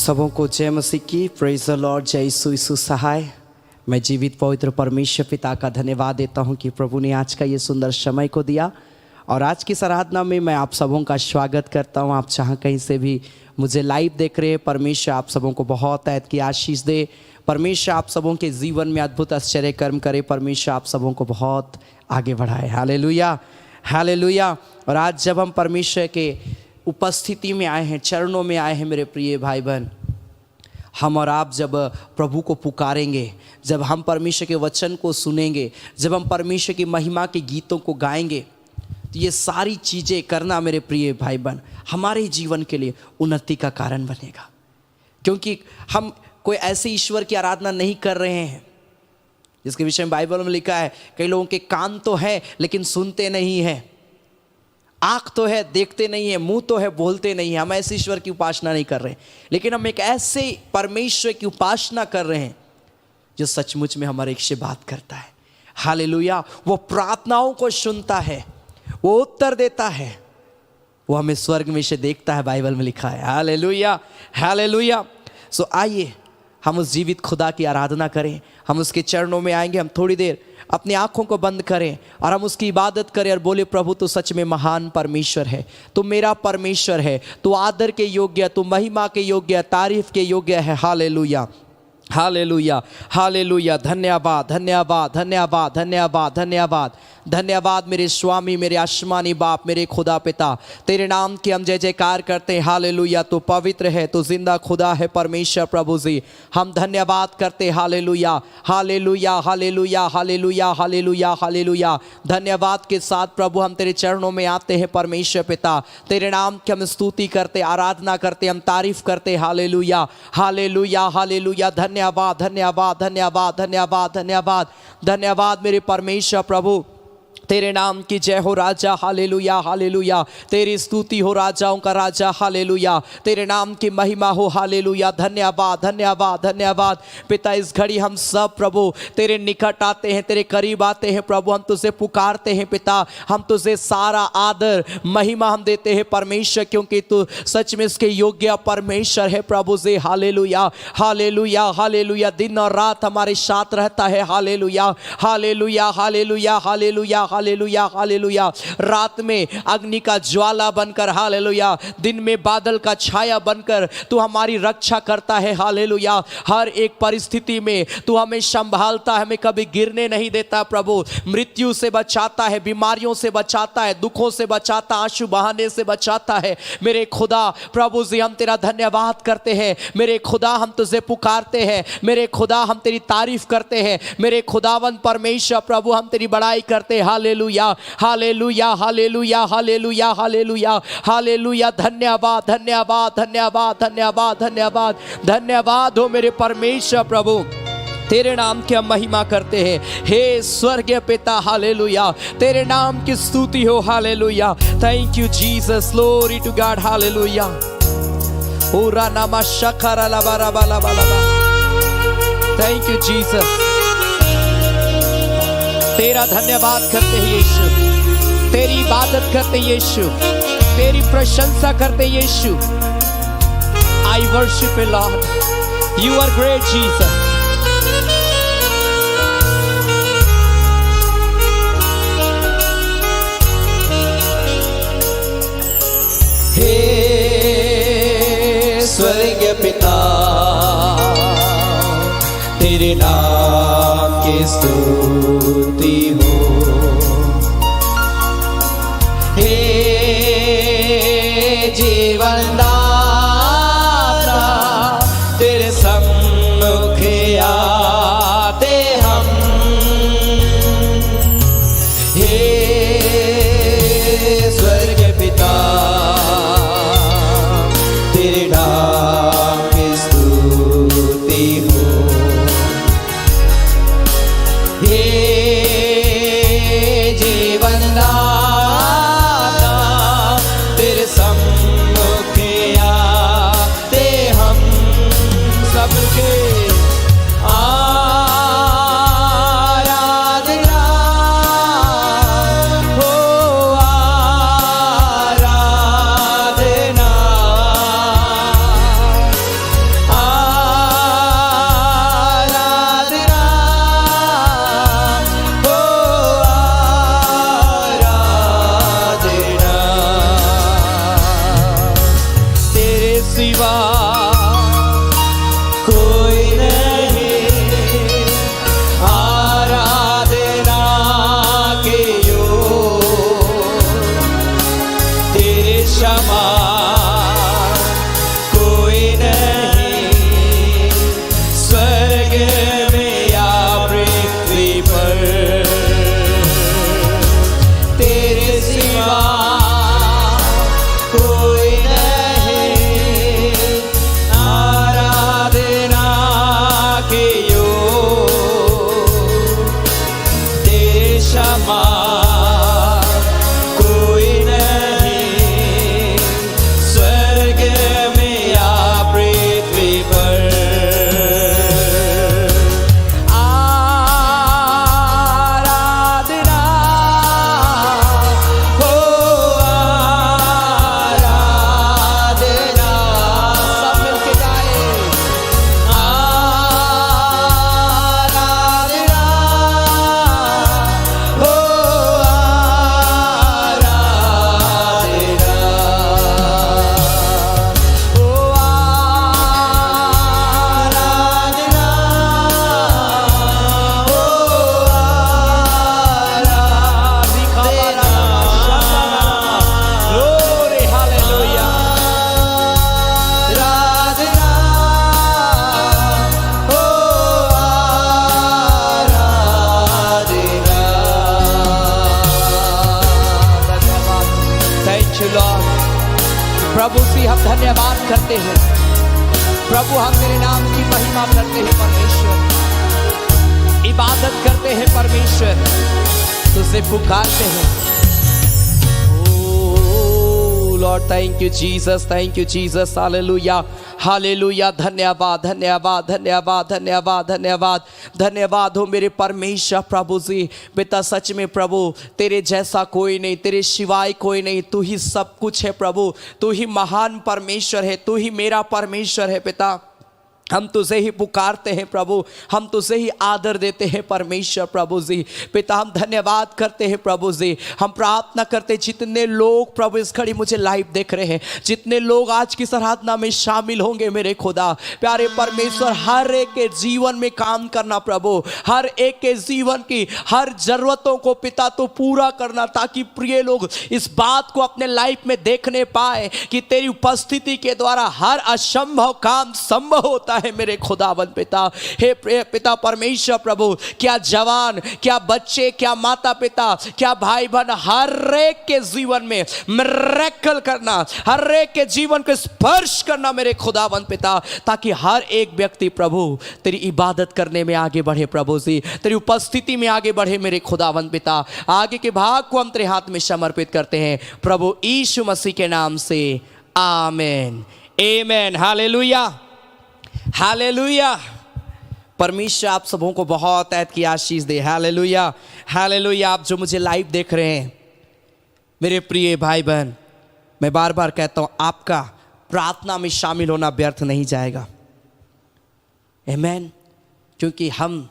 सबों को जय मसीह की। Praise the lord. जय यीशु सहाय। मैं जीवित पवित्र परमेश्वर पिता का धन्यवाद देता हूं कि प्रभु ने आज का ये सुंदर समय को दिया और आज की आराधना में मैं आप सबों का स्वागत करता हूं। आप जहां कहीं से भी मुझे लाइव देख रहे हैं, परमेश्वर आप सबों को बहुत ऐत की आशीष दे। परमेश्वर आप सबों के जीवन में अद्भुत आश्चर्य कर्म करे। परमेश्वर आप सबों को बहुत आगे बढ़ाए। Hallelujah, hallelujah. और आज जब हम परमेश्वर के उपस्थिति में आए हैं, चरणों में आए हैं, मेरे प्रिय भाई बहन, हम और आप जब प्रभु को पुकारेंगे, जब हम परमेश्वर के वचन को सुनेंगे, जब हम परमेश्वर की महिमा के गीतों को गाएंगे, तो ये सारी चीज़ें करना मेरे प्रिय भाई बहन हमारे जीवन के लिए उन्नति का कारण बनेगा। क्योंकि हम कोई ऐसे ईश्वर की आराधना नहीं कर रहे हैं जिसके विषय में बाइबल में लिखा है कई लोगों के कान तो है लेकिन सुनते नहीं है, आँख तो है देखते नहीं है, मुंह तो है बोलते नहीं है। हम ऐसे ईश्वर की उपासना नहीं कर रहे हैं, लेकिन हम एक ऐसे परमेश्वर की उपासना कर रहे हैं जो सचमुच में हमारे एक से बात करता है। हालेलुया। वो प्रार्थनाओं को सुनता है, वो उत्तर देता है, वो हमें स्वर्ग में से देखता है, बाइबल में लिखा है। Hallelujah, hallelujah. सो आइए हम उस जीवित खुदा की आराधना करें, हम उसके चरणों में आएंगे। हम थोड़ी देर अपनी आँखों को बंद करें और हम उसकी इबादत करें और बोले, प्रभु तू सच में महान परमेश्वर है, तू मेरा परमेश्वर है, तू आदर के योग्य, तू महिमा के योग्य, तारीफ के योग्य है। Hallelujah, hallelujah, hallelujah. धन्यवाद, धन्यवाद, धन्यवाद, धन्यवाद, धन्यवाद, धन्यवाद मेरे स्वामी, मेरे आसमानी बाप, मेरे खुदा पिता। तेरे नाम की हम जय जयकार करते हैं। हालेलुया। तू पवित्र है, तू जिंदा खुदा है परमेश्वर प्रभु जी। हम धन्यवाद करते हैं। Hallelujah, hallelujah, hallelujah, hallelujah, hallelujah, hallelujah. धन्यवाद के साथ प्रभु हम तेरे चरणों में आते हैं परमेश्वर पिता। तेरे नाम की हम स्तुति करते, आराधना करते, हम तारीफ करते। Hallelujah, hallelujah, hallelujah. धन्यवाद, धन्यवाद, धन्यवाद, धन्यवाद, धन्यवाद, धन्यवाद मेरे परमेश्वर प्रभु। तेरे नाम की जय हो राजा। Hallelujah, hallelujah. तेरी स्तुति हो राजाओं का राजा। हालेलुया। तेरे नाम की महिमा हो। हालेलुया। धन्यवाद, धन्यवाद, धन्यवाद पिता। इस घड़ी हम सब प्रभु तेरे निकट आते हैं, तेरे करीब आते हैं प्रभु। हम तुझे पुकारते हैं पिता, हम तुझे सारा आदर महिमा हम देते हैं परमेश्वर, क्योंकि तू सच में इसके योग्य परमेश्वर है प्रभु जी। Hallelujah, hallelujah, hallelujah. दिन और रात हमारे साथ रहता है। Hallelujah, hallelujah, hallelujah, hallelujah, hallelujah, hallelujah. रात में अग्नि का ज्वाला बनकर, हालेलुया, दिन में बादल का छाया बनकर तू हमारी रक्षा करता है। हालेलुया। हर एक परिस्थिति में तू हमें संभालता है, हमें कभी गिरने नहीं देता प्रभु। मृत्यु से बचाता है, बीमारियों से बचाता है, दुखों से बचाता, आंसू बहाने से बचाता है। मेरे खुदा प्रभु जी हम तेरा धन्यवाद करते हैं। मेरे खुदा हम तुझे पुकारते हैं। मेरे खुदा हम तेरी तारीफ करते हैं। मेरे खुदावन परमेश्वर प्रभु हम तेरी बड़ाई करते हैं। Hallelujah, hallelujah, hallelujah, hallelujah, hallelujah, hallelujah. धन्यवाद, धन्यवाद, धन्यवाद, धन्यवाद, धन्यवाद, धन्यवाद हो मेरे परमेश्वर प्रभु। तेरे नाम की हम महिमा करते हैं हे स्वर्गीय पिता। हालेलुया। तेरे नाम की स्तुति हो। Hallelujah. Thank you Jesus. Glory to God. Hallelujah. ओरा नामा शखरा लबा बाला बाला। Thank you Jesus. तेरा धन्यवाद करते हैं यीशु, तेरी इबादत करते हैं यीशु, तेरी प्रशंसा करते हैं Yeshu. I worship you lord, you are great Jesus. हे स्वर्गीय पिता, तेरे नाम की स्तुति हो। हे जीवन दाता, तेरे सम्मुख आते हम। हे स्वर्गीय पिता, तेरे नाम की स्तुति हो। हे जीवन दाता, तेरे सम्मुख सिवा कोई नहीं, आराधना के योग्य तेरे समान कोई नहीं, स्वर्ग में या पृथ्वी पर तेरे सिवा कोई नहीं, आराधना के योग्य तेरे समान कोई नहीं, स्वर्ग में या पृथ्वी पर आराधना हो, आराधना सब मिलके गाए, आराधना हो, आराधना हो, आराधना हो, आराधना। Glory, hallelujah. आराधना हो, आराधना। Thank you, Lord. प्रभु से हम धन्यवाद करते हैं। प्रभु हम तेरे नाम की महिमा करते हैं परमेश्वर, इबादत करते हैं परमेश्वर, तुझे पुकारते हैं। Oh Lord, thank you Jesus, thank you Jesus, hallelujah, hallelujah। धन्यवाद धन्यवाद धन्यवाद धन्यवाद धन्यवाद धन्यवाद हो मेरे परमेश्वर प्रभु जी। पिता सच में प्रभु तेरे जैसा कोई नहीं, तेरे सिवाय कोई नहीं, तू ही सब कुछ है प्रभु, तू ही महान परमेश्वर है, तू ही मेरा परमेश्वर है पिता। हम तुझे ही पुकारते हैं प्रभु, हम तुझे ही आदर देते हैं परमेश्वर प्रभु जी। पिता हम धन्यवाद करते हैं प्रभु जी। हम प्रार्थना करते हैं जितने लोग प्रभु इस घड़ी मुझे लाइव देख रहे हैं, जितने लोग आज की आराधना में शामिल होंगे मेरे खुदा प्यारे परमेश्वर, हर एक के जीवन में काम करना प्रभु, हर एक के जीवन की हर जरूरतों को पिता तो पूरा करना, ताकि प्रिय लोग इस बात को अपने लाइफ में देखने पाए कि तेरी उपस्थिति के द्वारा हर असंभव काम संभव होता है मेरे खुदावंद पिता। हे पिता परमेश्वर प्रभु, क्या जवान, क्या बच्चे, क्या माता पिता, क्या भाई बहन, हर एक के जीवन में मिरेकल करना, हर एक के जीवन को स्पर्श करना मेरे खुदावंद पिता, ताकि हर एक व्यक्ति प्रभु तेरी इबादत करने में आगे बढ़े प्रभु जी, तेरी उपस्थिति में आगे बढ़े मेरे खुदावंद पिता। आगे के भाग को हम तेरे हाथ में समर्पित करते हैं प्रभु यीशु मसीह के नाम से, आमेन आमेन। Hallelujah hallelujah. परमेश्वर आप सबों को बहुत ऐत की आशीष दे। Hallelujah hallelujah. आप जो मुझे लाइव देख रहे हैं मेरे प्रिय भाई बहन, मैं बार बार कहता हूं आपका प्रार्थना में शामिल होना व्यर्थ नहीं जाएगा। आमेन। क्योंकि हम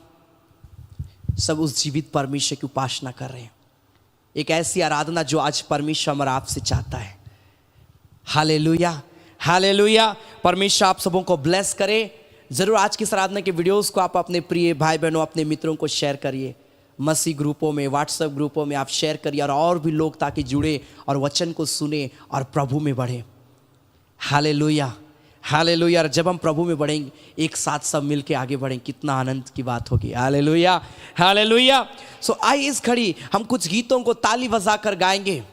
सब उस जीवित परमेश्वर की उपासना कर रहे हैं, एक ऐसी आराधना जो आज परमेश्वर हमारा आपसे चाहता है। Hallelujah hallelujah. परमेश्वर आप सबों को ब्लेस करे। ज़रूर आज की आराधना के वीडियोस को आप अपने प्रिय भाई बहनों, अपने मित्रों को शेयर करिए, मसीह ग्रुपों में, व्हाट्सएप ग्रुपों में आप शेयर करिए, और भी लोग ताकि जुड़े और वचन को सुने और प्रभु में बढ़े। Hallelujah hallelujah. जब हम प्रभु में बढ़ेंगे, एक साथ सब मिल के आगे बढ़ेंगे, कितना आनंद की बात होगी। Hallelujah hallelujah. सो आइए इस घड़ी हम कुछ गीतों को ताली बजा कर गाएंगे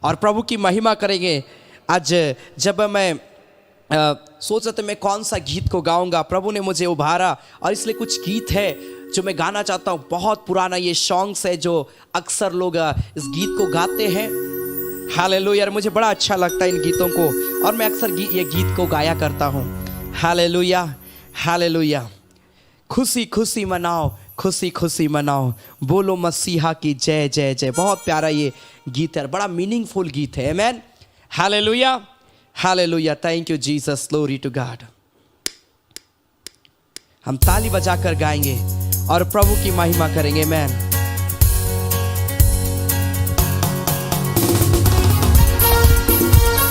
और प्रभु की महिमा करेंगे। आज जब मैं सोच रहा था मैं कौन सा गीत को गाऊंगा, प्रभु ने मुझे उभारा और इसलिए कुछ गीत है जो मैं गाना चाहता हूँ। बहुत पुराना ये सॉन्ग्स है जो अक्सर लोग इस गीत को गाते हैं। हालेलुया। यार मुझे बड़ा अच्छा लगता है इन गीतों को और मैं अक्सर ये गीत को गाया करता हूँ। Hallelujah hallelujah. खुशी खुशी मनाओ, खुशी खुशी मनाओ, बोलो मसीहा की जय जय जय। बहुत प्यारा ये गीत है, बड़ा मीनिंगफुल गीत है। Amen hallelujah hallelujah. Thank you Jesus, glory to God. हम ताली बजाकर गाएंगे और प्रभु की महिमा करेंगे। आमेन।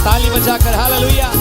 ताली बजाकर हालेलुया।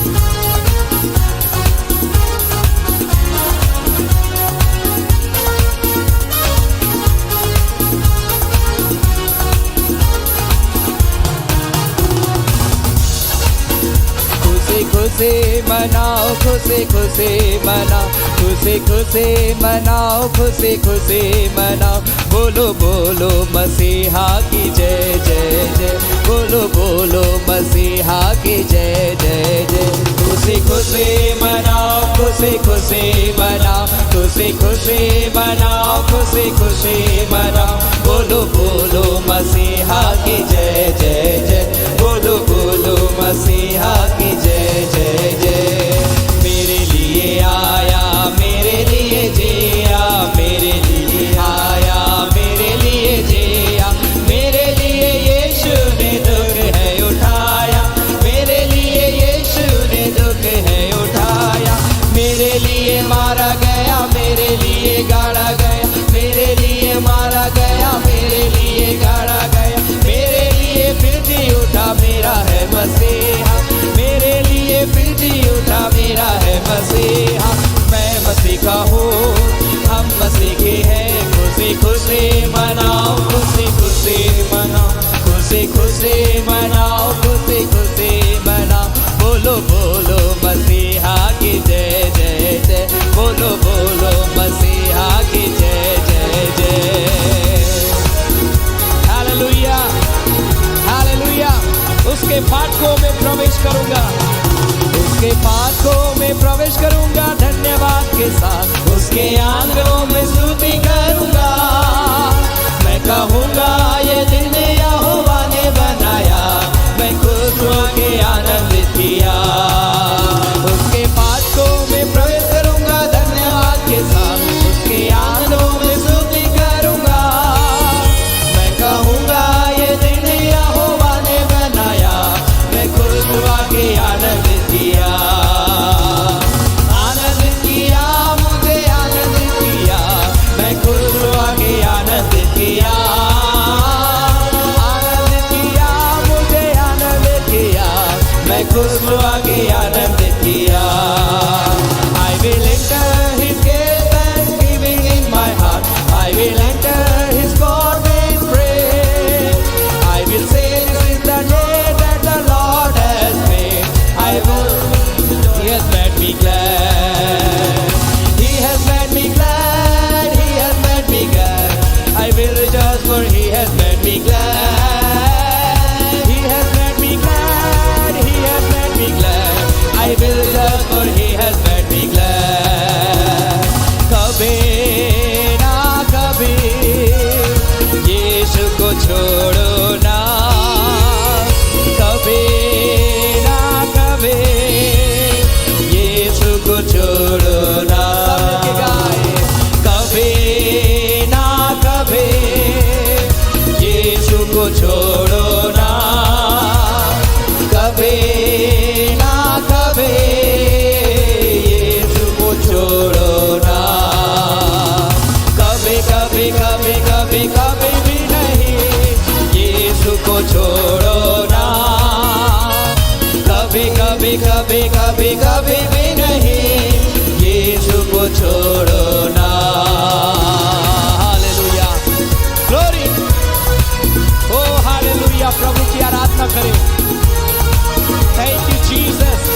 खुशी मनाओ, खुशी खुशी मनाओ, खुशी खुशी मनाओ, खुशी खुशी मनाओ। बोलो बोलो मसीहा की जय जय जय, बोलो बोलो मसीहा की जय जय जय। खुशी खुशी मनाओ, खुशी खुशी मनाओ, खुशी खुशी मनाओ, खुशी खुशी मनाओ। बोलो बोलो मसीहा की जय जय जय, बोलो बोलो मसीहा की जय जय जय। मेरे लिए आया, मेरे लिए जिया, मेरे लिए आया, मेरे लिए जिया। मेरे लिए यीशु ने दुख है उठाया, मेरे लिए यीशु ने दुख है उठाया। मेरे लिए मारा गया, मेरे लिए गाड़ा गया, मेरे लिए मारा गया, मेरे लिए गाड़ा गया। मेरे लिए फिर जी उठा, मेरा है मसीहा, मेरे लिए फिर जी उठा, मेरा है मसीहा। मैं मसीह का हूँ, हम मसीह के हैं। खुशी खुशी मनाओ, खुशी खुशी मनाओ, खुशी खुशी मनाओ, खुशी खुशी मनाओ। बोलो बोलो मसीहा की जय जय जय, बोलो बोलो मसीहा की जय जय जय। Hallelujah hallelujah. उसके फाटकों में प्रवेश करूंगा, उसके फाटकों में प्रवेश करूंगा धन्यवाद के साथ। उसके आंगनों में स्तुति करूंगा, मैं कहूंगा ये दिन यहोवा ने बनाया, मैं खुश होके आनंदित किया। उसके फाटकों में प्रवेश करूंगा धन्यवाद के साथ, उसके आंगनों में स्तुति करूंगा, मैं कहूंगा ये दिन यहोवा ने बनाया, मैं खुश होके आनंदित किया। आनंदित किया, मुझे आनंदित किया, मैं खुश होके आनंदित किया। आनंदित किया, मुझे आनंदित किया, मैं खुश होके आनंदित किया। I will enter his gate thanksgiving in my heart, I will enter his court in praise. I will say this is the day that the Lord has made, I will, he has made me glad, he has made me glad, he has made me glad. I will rejoice for he has made me glad, he has made me glad, he has made me glad. I will rejoice for he has made me glad. कभी ना कभी यीशु को छोड़ो ना, कभी ना कभी यीशु को छोड़ो ना। कभी ना कभी यीशु को छोड़ो ना, कभी ना कभी यीशु को छोड़ो ना। कभी कभी कभी कभी कभी भी नहीं यीशु को छोड़ो ना, कभी कभी कभी कभी कभी भी नहीं यीशु को छोड़ो ना। हालेलुया ग्लोरी, ओ हालेलुया। प्रभु की आराधना करें। Thank you Jesus.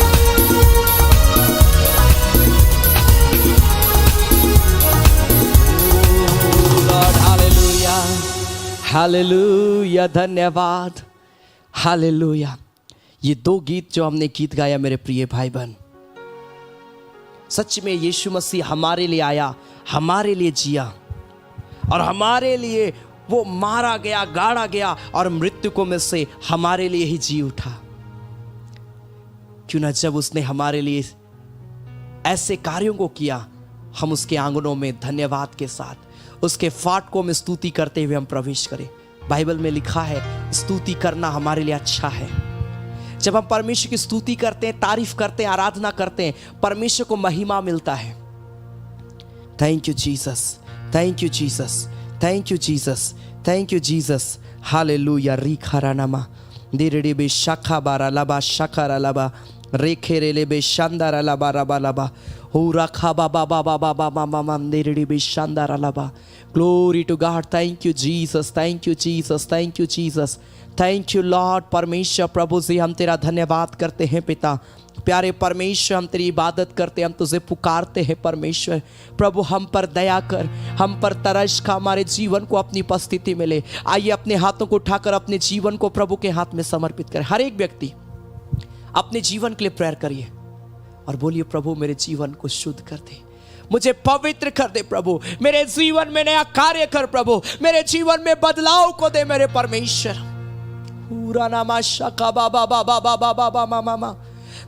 हालेलुया, धन्यवाद, हालेलुया। ये दो गीत जो हमने गीत गाया मेरे प्रिय भाई बहन, सच में यीशु मसीह हमारे लिए आया, हमारे लिए जिया और हमारे लिए वो मारा गया, गाड़ा गया और मृत्यु में से हमारे लिए ही जी उठा। क्यों ना जब उसने हमारे लिए ऐसे कार्यों को किया, हम उसके आंगनों में धन्यवाद के साथ, उसके फाटकों में स्तुति करते हुए हम प्रवेश करें। बाइबल में लिखा है स्तुति करना हमारे लिए अच्छा है। जब हम परमेश्वर की स्तुति करते हैं, तारीफ करते हैं, आराधना करते हैं, परमेश्वर को महिमा मिलता है। Thank you Jesus, thank you Jesus, thank you Jesus, thank you Jesus. Hallelujah. रिखारानामा दिरडी बे शाखा बारा लबा शाखारा लबा रेखेरेले बे शानदारा लबा रबा लबा हो रखा बाबा बाबा बाबा बाबा मंदिरडी बे शानदारा लबा। Glory to God. Thank you Jesus, thank you Jesus, thank you Jesus, thank you Lord. परमेश्वर प्रभु जी हम तेरा धन्यवाद करते हैं पिता। प्यारे परमेश्वर हम तेरी इबादत करते हैं, हम तुझे पुकारते हैं परमेश्वर। प्रभु हम पर दया कर, हम पर तरस खा, हमारे जीवन को अपनी उपस्थिति में ले। आइए अपने हाथों को उठाकर अपने जीवन को प्रभु के हाथ में समर्पित करें। हर एक व्यक्ति अपने जीवन के लिए प्रेयर करिए और बोलिए प्रभु मेरे जीवन को शुद्ध कर दे, मुझे पवित्र कर दे प्रभु, मेरे जीवन में नया कार्य कर प्रभु, मेरे जीवन में बदलाव को दे मेरे परमेश्वर। पूरा नामा शाखा बाबा बाबा बाबा बाबा मामा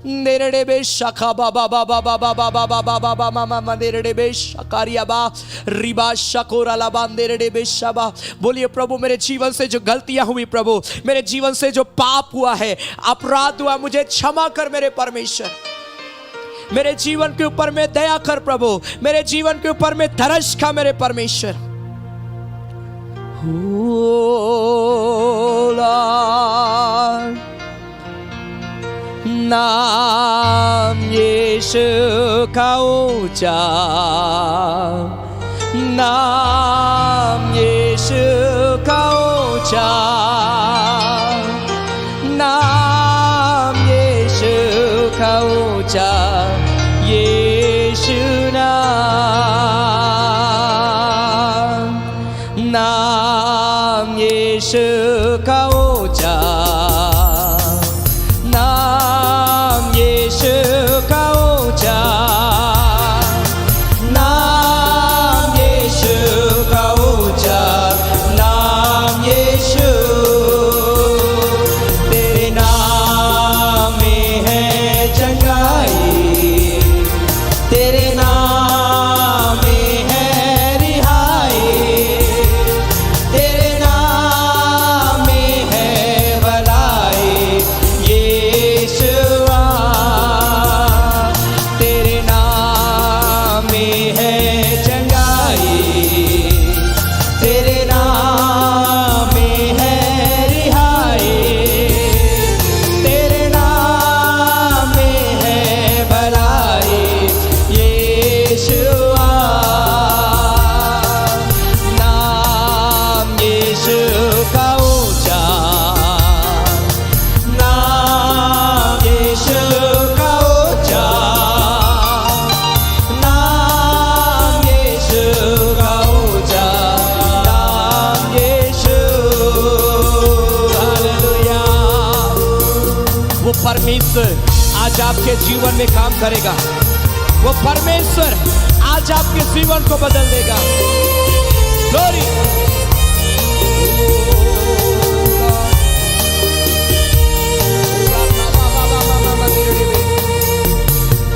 नेरड़े बे शाखा बाबा बाबा बाबा बाबा बाबा बाबा मामा नेरड़े बे शाकारिया बा रिबा शकोरा लाबा नेरड़े बे शाबा। बोलिए प्रभु मेरे जीवन से जो गलतियां हुई प्रभु, मेरे जीवन से जो पाप हुआ है, अपराध हुआ, मुझे क्षमा कर मेरे परमेश्वर। मेरे जीवन के ऊपर में दया कर प्रभु, मेरे जीवन के ऊपर में तरस खा मेरे परमेश्वर। नाम यीशु का ऊंचा, नाम यीशु का ऊंचा, नाम यीशु का ऊंचा, यीशु नाम, नाम यीशु का ऊंचा, नाम यीशु का ऊंचा, नाम यीशु का ऊंचा, नाम यीशु। तेरे नाम में है चंगाई, तेरे नाम में है रिहाई, तेरे नाम में है भलाई, यीशुआ। तेरे नाम में है चंगाई, तेरे नाम में है रिहाई, तेरे नाम में है भलाई, यीशुआ। नाम यीशु का ऊंचा, नाम यीशु का ऊंचा, नाम यीशु का ऊंचा, नाम यीशु। हालेलुया। वो परमेश्वर आज आपके जीवन में काम करेगा, वो परमेश्वर आज आपके जीवन को बदल देगा। ग्लोरी।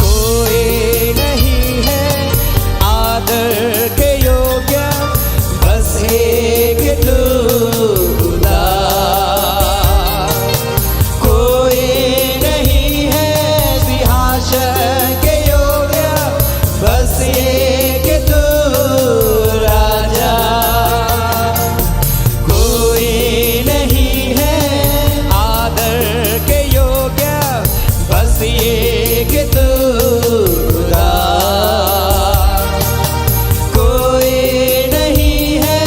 कोई नहीं है आदर के योग्य, बस एक तू खुदा। कोई नहीं है सिंहासन के योग्य, बस एक तू राजा। कोई नहीं है आदर के योग्य, बस एक तू खुदा। कोई नहीं है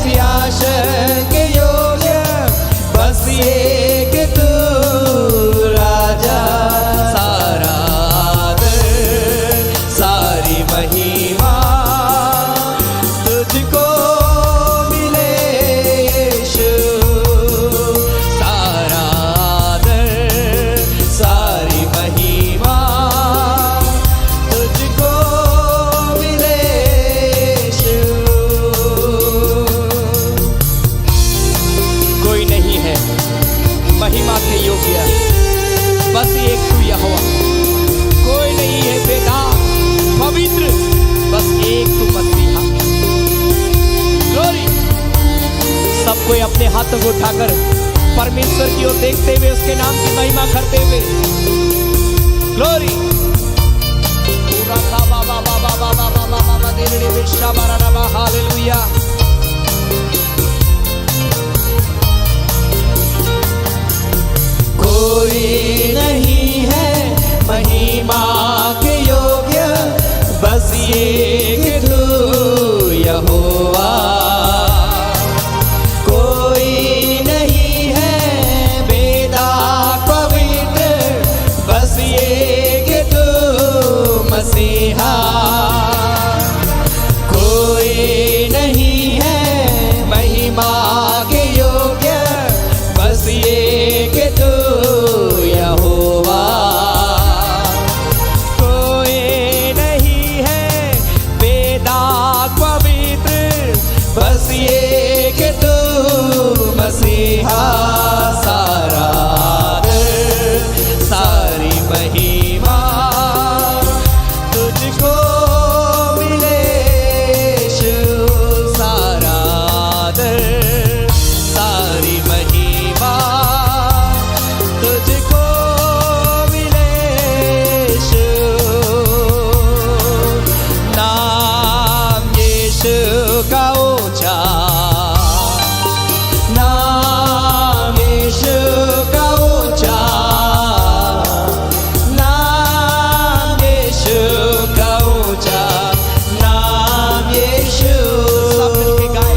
सिंहासन के योग्य, बस एक तू राजा। सारा आदर सारी महिमा तुझको मिले यीशु। सारा आदर सारी महिमा तुझको मिले यीशु। कोई नहीं है महिमा के योग्य, बस एक तू यहोवा। कोई नहीं है बेदाग पवित्र, बस एक तू मसीहा। ग्लोरी। सब कोई अपने हाथों को उठाकर परमेश्वर की ओर देखते हुए उसके नाम की महिमा करते हुए। ग्लोरी। हालेलुया। कोई नहीं है महिमा के योग्य, बस एक तू यहोवा। कोई नहीं है मसीहा, कोई नहीं है महिमा के योग्य, बस ये कि तू यहोवा। कोई नहीं है वेदाक पवित्र, बस ये कि तू मसीहा। सारा आदर सारी महिमा तुझको मिले यीशु। सारा आदर सारी महिमा तुझको मिले यीशु। नाम यीशु का ऊंचा, नाम यीशु का ऊंचा, नाम यीशु का ऊंचा, नाम यीशु। सब मिलके गाए,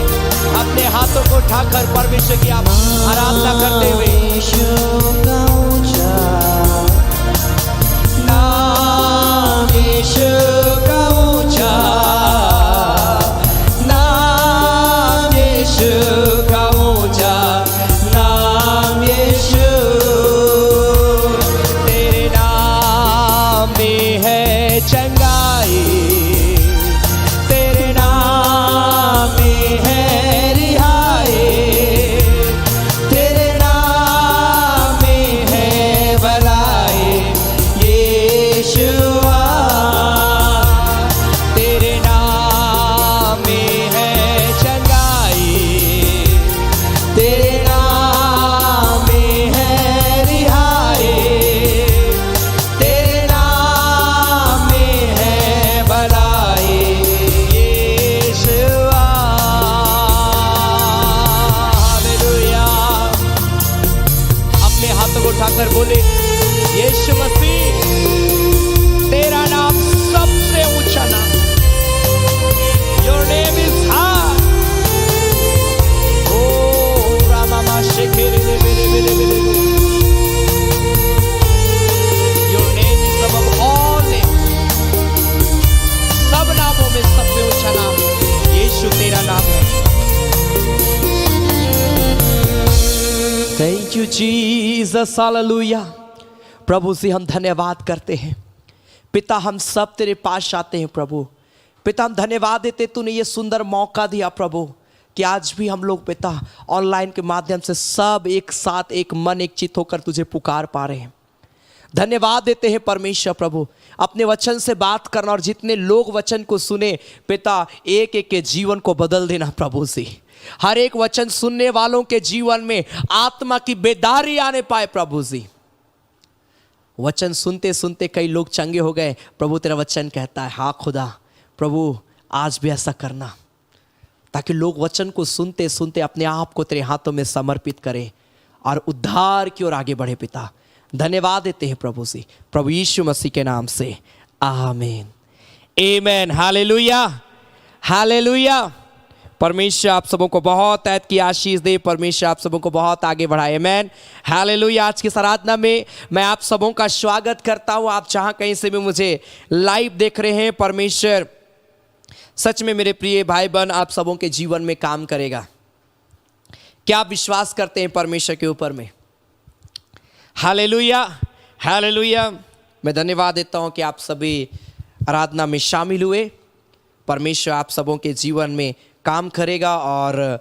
अपने हाथों को उठाकर परमेश्वर की आप आराधना करते हुए। यीशु का ऊंचा, नाम यीशु का ऊंचा, नाम यीशु का ऊंचा, नाम यीशु। तेरे नाम में है चंगाई, तेरे नाम में है रिहाई, तेरे नाम में है भलाई यीशुआ। तेरे नाम में है चंगाई, तेरे नाम में है रिहाई, तेरे नाम में है भलाई यीशुआ। हालेलुया। अपने हाथों को उठाकर बोले, यीशु मसीह तेरा नाम सबसे ऊंचा नाम। Your name is high. Oh, Ramama Shekere Bele Bele Bele Bele. Your name is above all names. सब नामों में सबसे ऊंचा नाम यीशु तेरा नाम है। Thank you Jesus, hallelujah। प्रभु से हम धन्यवाद करते हैं पिता, हम सब तेरे पास आते हैं प्रभु। पिता हम धन्यवाद देते, तूने ये सुंदर मौका दिया प्रभु कि आज भी हम लोग पिता ऑनलाइन के माध्यम से सब एक साथ एक मन एक चित होकर तुझे पुकार पा रहे हैं। धन्यवाद देते हैं परमेश्वर प्रभु, अपने वचन से बात करना और जितने लोग वचन को सुने पिता एक एक के जीवन को बदल देना प्रभु से। हर एक वचन सुनने वालों के जीवन में आत्मा की बेदारी आने पाए प्रभु जी। वचन सुनते सुनते कई लोग चंगे हो गए प्रभु, तेरा वचन कहता है हाँ खुदा प्रभु आज भी ऐसा करना, ताकि लोग वचन को सुनते सुनते अपने आप को तेरे हाथों में समर्पित करें और उद्धार की ओर आगे बढ़े। पिता धन्यवाद देते हैं प्रभु से, प्रभु यीशु मसीह के नाम से आमीन, आमीन, हालेलुया, हालेलुया। परमेश्वर आप सबों को बहुत ऐत की आशीष दे, परमेश्वर आप सबों को बहुत आगे बढ़ाए, आमीन, हालेलुया। आज की आराधना में मैं आप सबों का स्वागत करता हूँ। आप जहाँ कहीं से भी मुझे लाइव देख रहे हैं, परमेश्वर सच में मेरे प्रिय भाई बहन आप सबों के जीवन में काम करेगा। क्या आप विश्वास करते हैं परमेश्वर के ऊपर में? Hallelujah, hallelujah. मैं धन्यवाद देता हूँ कि आप सभी आराधना में शामिल हुए। परमेश्वर आप सबों के जीवन में काम करेगा। और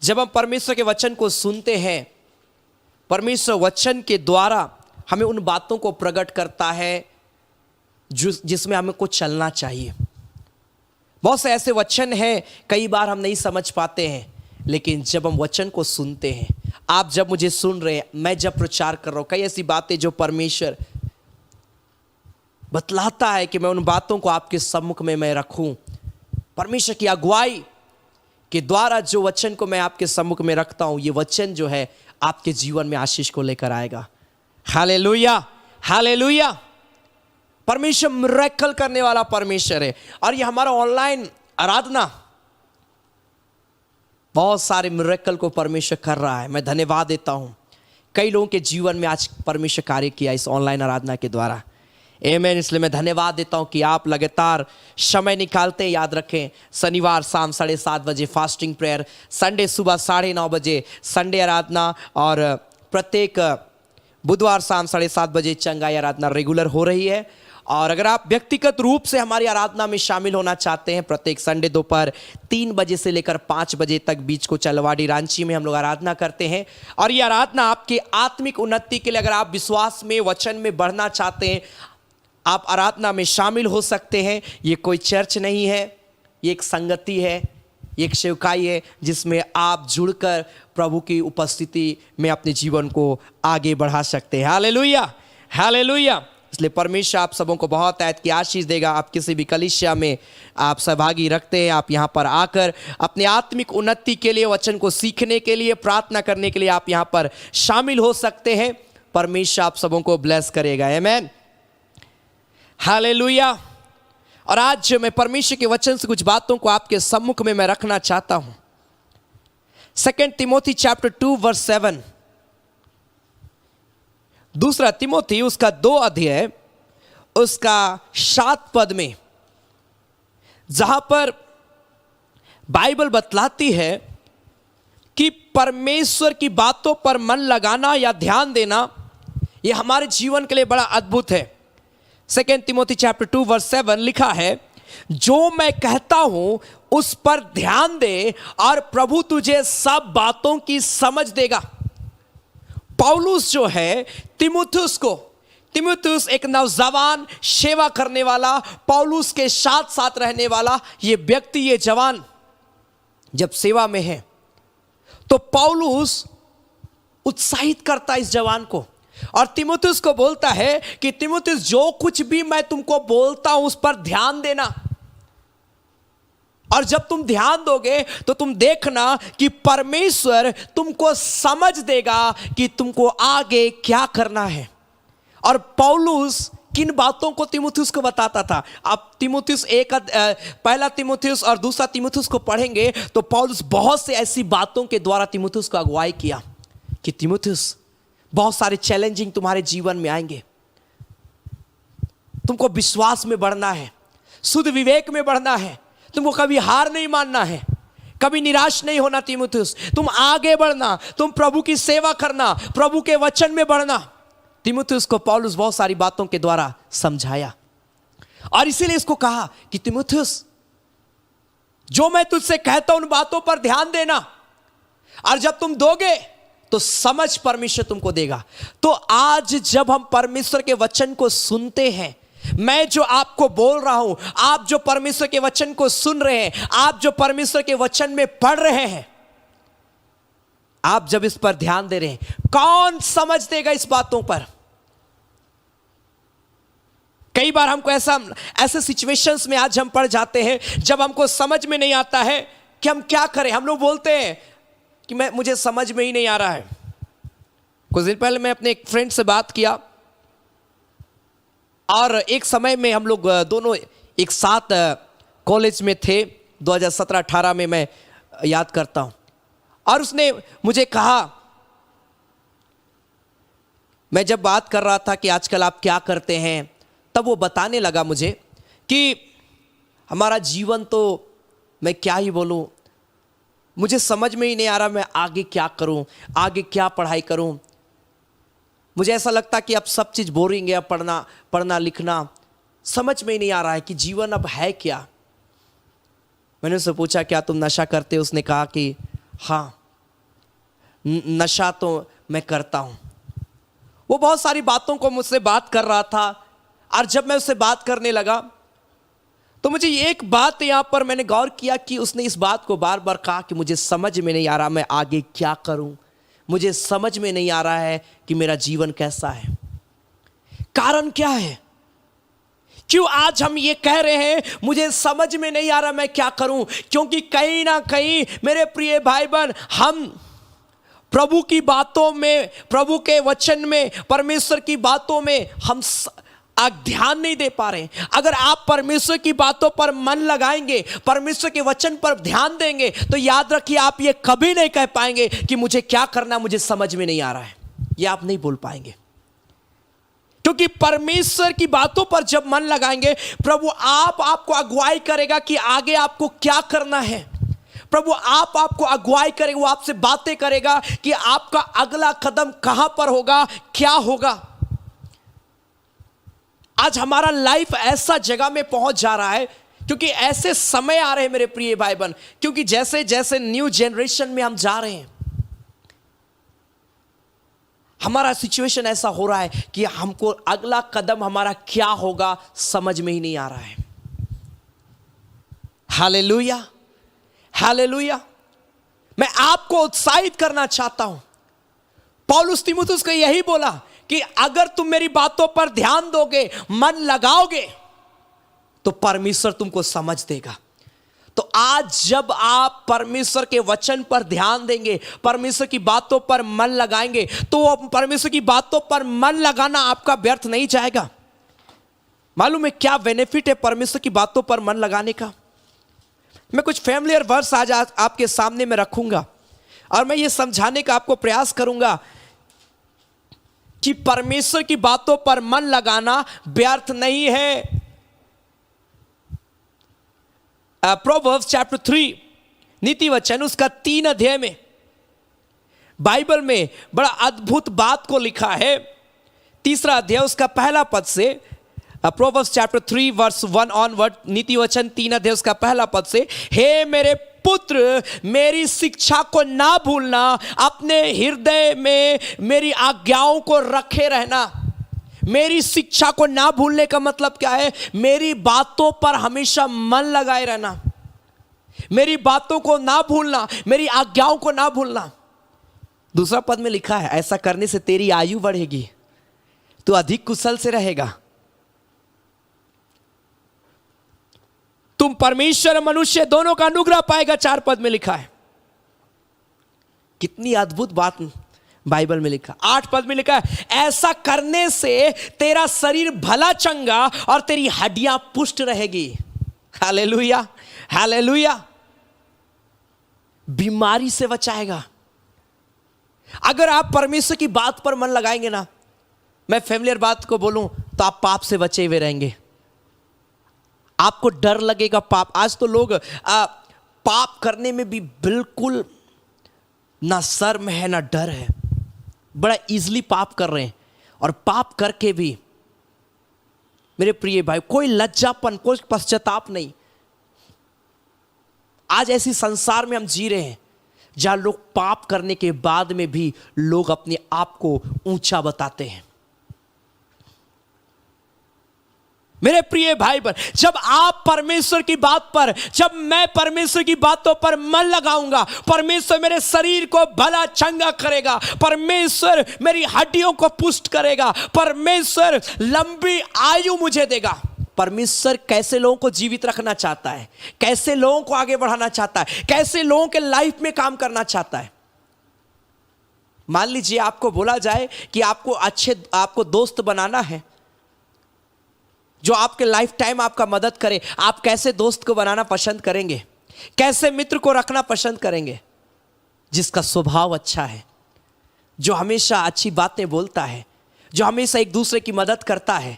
जब हम परमेश्वर के वचन को सुनते हैं, परमेश्वर वचन के द्वारा हमें उन बातों को प्रकट करता है जिसमें हमें को चलना चाहिए। बहुत से ऐसे वचन हैं कई बार हम नहीं समझ पाते हैं, लेकिन जब हम वचन को सुनते हैं, आप जब मुझे सुन रहे हैं, मैं जब प्रचार कर रहा हूँ, कई ऐसी बातें जो परमेश्वर बतलाता है कि मैं उन बातों को आपके सम्मुख में मैं रखूं। परमेश्वर की अगुवाई के द्वारा जो वचन को मैं आपके सम्मुख में रखता हूं, ये वचन जो है आपके जीवन में आशीष को लेकर आएगा। Hallelujah, hallelujah. परमेश्वर मिरेकल करने वाला परमेश्वर है। और ये हमारा ऑनलाइन आराधना बहुत सारे मिरेकल को परमेश्वर कर रहा है। मैं धन्यवाद देता हूं, कई लोगों के जीवन में आज परमेश्वर कार्य किया इस ऑनलाइन आराधना के द्वारा। आमेन। इसलिए मैं धन्यवाद देता हूं कि आप लगातार समय निकालते हैं। याद रखें, शनिवार शाम 7:30 बजे फास्टिंग प्रेयर, संडे सुबह 9:30 बजे संडे आराधना, और प्रत्येक बुधवार शाम 7:30 बजे चंगाई आराधना रेगुलर हो रही है। और अगर आप व्यक्तिगत रूप से हमारी आराधना में शामिल होना चाहते हैं, प्रत्येक संडे दोपहर 3 बजे से लेकर 5 बजे तक बीच को चलवाड़ी रांची में हम लोग आराधना करते हैं। और ये आराधना आपकी आत्मिक उन्नति के लिए, अगर आप विश्वास में वचन में बढ़ना चाहते हैं, आप आराधना में शामिल हो सकते हैं। ये कोई चर्च नहीं है, ये एक संगति है, ये एक सेवकाई है जिसमें आप जुड़कर प्रभु की उपस्थिति में अपने जीवन को आगे बढ़ा सकते हैं। Hallelujah, hallelujah. इसलिए परमेश्वर आप सबों को बहुत ऐत की आशीष देगा। आप किसी भी कलीसिया में आप सहभागी रखते हैं, आप यहाँ पर आकर अपने आत्मिक उन्नति के लिए, वचन को सीखने के लिए, प्रार्थना करने के लिए आप यहाँ पर शामिल हो सकते हैं। परमेश्वर आप सबों को ब्लेस करेगा। आमेन, हालेलुया। और आज मैं परमेश्वर के वचन से कुछ बातों को आपके सम्मुख में मैं रखना चाहता हूं। 2 तिमोथी चैप्टर 2 वर्स 7, दूसरा तिमोथी उसका 2 अध्याय उसका 7 पद में, जहां पर बाइबल बतलाती है कि परमेश्वर की बातों पर मन लगाना या ध्यान देना, यह हमारे जीवन के लिए बड़ा अद्भुत है। 2 तिमोथी चैप्टर 2 वर्स 7 लिखा है, जो मैं कहता हूं उस पर ध्यान दे और प्रभु तुझे सब बातों की समझ देगा। पौलुस जो है तिमुथियुस एक नौजवान सेवा करने वाला, पौलुस के साथ साथ रहने वाला ये व्यक्ति, ये जवान जब सेवा में है तो पौलुस उत्साहित करता इस जवान को और तिमुथियुस को बोलता है कि तिमुथियुस, जो कुछ भी मैं तुमको बोलता हूं उस पर ध्यान देना, और जब तुम ध्यान दोगे तो तुम देखना कि परमेश्वर तुमको समझ देगा कि तुमको आगे क्या करना है। और पौलुस किन बातों को तिमुथियुस को बताता था। अब तिमुथियुस पहला तिमुथियुस और दूसरा तिमुथियुस को पढ़ेंगे तो पौलुस बहुत से ऐसी बातों के द्वारा तिमुथियुस को अगुवाई किया कि तिमुथियुस, बहुत सारे चैलेंजिंग तुम्हारे जीवन में आएंगे, तुमको विश्वास में बढ़ना है, शुद्ध विवेक में बढ़ना है, तुमको कभी हार नहीं मानना है, कभी निराश नहीं होना। तिमुथियुस, तुम आगे बढ़ना, तुम प्रभु की सेवा करना, प्रभु के वचन में बढ़ना। तिमुथियुस को पौलुस बहुत सारी बातों के द्वारा समझाया और इसीलिए इसको कहा कि तिमुथियुस, जो मैं तुझसे कहता हूं उन बातों पर ध्यान देना, और जब तुम दोगे तो समझ परमेश्वर तुमको देगा। तो आज जब हम परमेश्वर के वचन को सुनते हैं, मैं जो आपको बोल रहा हूं, आप जो परमेश्वर के वचन को सुन रहे हैं, आप जो परमेश्वर के वचन में पढ़ रहे हैं, आप जब इस पर ध्यान दे रहे हैं, कौन समझ देगा इस बातों पर। कई बार हमको ऐसे सिचुएशंस में आज हम पड़ जाते हैं जब हमको समझ में नहीं आता है कि हम क्या करें। हम लोग बोलते हैं कि मुझे समझ में ही नहीं आ रहा है। कुछ दिन पहले मैं अपने एक फ्रेंड से बात किया और एक समय में हम लोग दोनों एक साथ कॉलेज में थे, 2017-18 में मैं याद करता हूं। और उसने मुझे कहा, मैं जब बात कर रहा था कि आजकल आप क्या करते हैं, तब वो बताने लगा मुझे कि हमारा जीवन तो, मैं क्या ही बोलूं, मुझे समझ में ही नहीं आ रहा मैं आगे क्या करूं, आगे क्या पढ़ाई करूं। मुझे ऐसा लगता कि अब सब चीज़ बोरिंग है, पढ़ना लिखना समझ में ही नहीं आ रहा है कि जीवन अब है क्या। मैंने उससे पूछा, क्या तुम नशा करते हो? उसने कहा कि हाँ, नशा तो मैं करता हूँ। वो बहुत सारी बातों को मुझसे बात कर रहा था और जब मैं उससे बात करने लगा तो मुझे एक बात यहाँ पर मैंने गौर किया कि उसने इस बात को बार बार कहा कि मुझे समझ में नहीं आ रहा मैं आगे क्या करूं, मुझे समझ में नहीं आ रहा है कि मेरा जीवन कैसा है। कारण क्या है? क्यों आज हम ये कह रहे हैं मुझे समझ में नहीं आ रहा मैं क्या करूं? क्योंकि कहीं ना कहीं मेरे प्रिय भाई बहन, हम प्रभु की बातों में, प्रभु के वचन में, परमेश्वर की बातों में हम ध्यान नहीं दे पा रहे। अगर आप परमेश्वर की बातों पर मन लगाएंगे, परमेश्वर के वचन पर ध्यान देंगे, तो याद रखिए आप ये कभी नहीं कह पाएंगे कि मुझे क्या करना, मुझे समझ में नहीं आ रहा है। ये आप नहीं बोल पाएंगे, क्योंकि परमेश्वर की बातों पर जब मन लगाएंगे, प्रभु आपको अगुवाई करेगा कि आगे आपको क्या करना है। प्रभु आपको अगुवाई करेगा, वो आपसे बातें करेगा कि आपका अगला कदम कहां पर होगा, क्या होगा। आज हमारा लाइफ ऐसा जगह में पहुंच जा रहा है क्योंकि ऐसे समय आ रहे हैं मेरे प्रिय भाई बहन, क्योंकि जैसे जैसे न्यू जनरेशन में हम जा रहे हैं, हमारा सिचुएशन ऐसा हो रहा है कि हमको अगला कदम हमारा क्या होगा समझ में ही नहीं आ रहा है। Hallelujah, hallelujah. मैं आपको उत्साहित करना चाहता हूं। पौलुस तीमुथियुस को यही बोला कि अगर तुम मेरी बातों पर ध्यान दोगे, मन लगाओगे, तो परमेश्वर तुमको समझ देगा। तो आज जब आप परमेश्वर के वचन पर ध्यान देंगे, परमेश्वर की बातों पर मन लगाएंगे, तो परमेश्वर की बातों पर मन लगाना आपका व्यर्थ नहीं जाएगा। मालूम है क्या बेनिफिट है परमेश्वर की बातों पर मन लगाने का? मैं कुछ फैमिलियर वर्स आज आपके सामने में रखूंगा और मैं ये समझाने का आपको प्रयास करूंगा कि परमेश्वर की बातों पर मन लगाना व्यर्थ नहीं है। प्रोवर्ब्स चैप्टर 3 नीति वचन उसका 3 अध्याय में बाइबल में बड़ा अद्भुत बात को लिखा है। 3 अध्याय उसका पहला पद से, प्रोवर्ब्स चैप्टर 3 वर्स 1 ऑनवर्ड, नीति वचन 3 अध्याय उसका पहला पद से, हे मेरे पुत्र मेरी शिक्षा को ना भूलना, अपने हृदय में मेरी आज्ञाओं को रखे रहना। मेरी शिक्षा को ना भूलने का मतलब क्या है? मेरी बातों पर हमेशा मन लगाए रहना, मेरी बातों को ना भूलना, मेरी आज्ञाओं को ना भूलना। दूसरा पद में लिखा है, ऐसा करने से तेरी आयु बढ़ेगी, तू अधिक कुशल से रहेगा, तुम परमेश्वर और मनुष्य दोनों का अनुग्रह पाएगा। 4 पद में लिखा है। कितनी अद्भुत बात बाइबल में लिखा। 8 पद में लिखा है, ऐसा करने से तेरा शरीर भला चंगा और तेरी हड्डियां पुष्ट रहेगी। Hallelujah, hallelujah. बीमारी से बचाएगा। अगर आप परमेश्वर की बात पर मन लगाएंगे ना, मैं फैमिलियर बात को बोलूं तो आप पाप से बचे हुए रहेंगे। आपको डर लगेगा पाप। आज तो लोग पाप करने में भी बिल्कुल ना शर्म है ना डर है, बड़ा इजीली पाप कर रहे हैं। और पाप करके भी मेरे प्रिय भाई कोई लज्जापन, कोई पश्चाताप नहीं। आज ऐसी संसार में हम जी रहे हैं जहां लोग पाप करने के बाद में भी लोग अपने आप को ऊंचा बताते हैं। मेरे प्रिय भाई बहन, जब आप परमेश्वर की बात पर, जब मैं परमेश्वर की बातों पर मन लगाऊंगा, परमेश्वर मेरे शरीर को भला चंगा करेगा, परमेश्वर मेरी हड्डियों को पुष्ट करेगा, परमेश्वर लंबी आयु मुझे देगा। परमेश्वर कैसे लोगों को जीवित रखना चाहता है, कैसे लोगों को आगे बढ़ाना चाहता है, कैसे लोगों के लाइफ में काम करना चाहता है। मान लीजिए आपको बोला जाए कि आपको दोस्त बनाना है जो आपके लाइफ टाइम आपका मदद करे, आप कैसे दोस्त को बनाना पसंद करेंगे? कैसे मित्र को रखना पसंद करेंगे? जिसका स्वभाव अच्छा है, जो हमेशा अच्छी बातें बोलता है, जो हमेशा एक दूसरे की मदद करता है।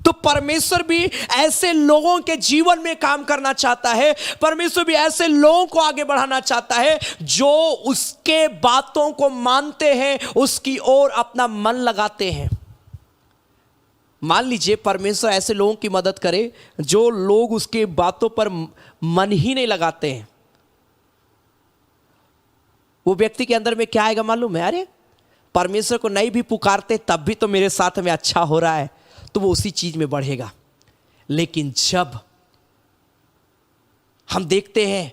तो परमेश्वर भी ऐसे लोगों के जीवन में काम करना चाहता है। परमेश्वर भी ऐसे लोगों को आगे बढ़ाना चाहता है जो उसके बातों को मानते हैं, उसकी ओर अपना मन लगाते हैं। मान लीजिए परमेश्वर ऐसे लोगों की मदद करे जो लोग उसके बातों पर मन ही नहीं लगाते हैं। वो व्यक्ति के अंदर में क्या आएगा मालूम है? अरे परमेश्वर को नहीं भी पुकारते तब भी तो मेरे साथ में अच्छा हो रहा है, तो वो उसी चीज में बढ़ेगा। लेकिन जब हम देखते हैं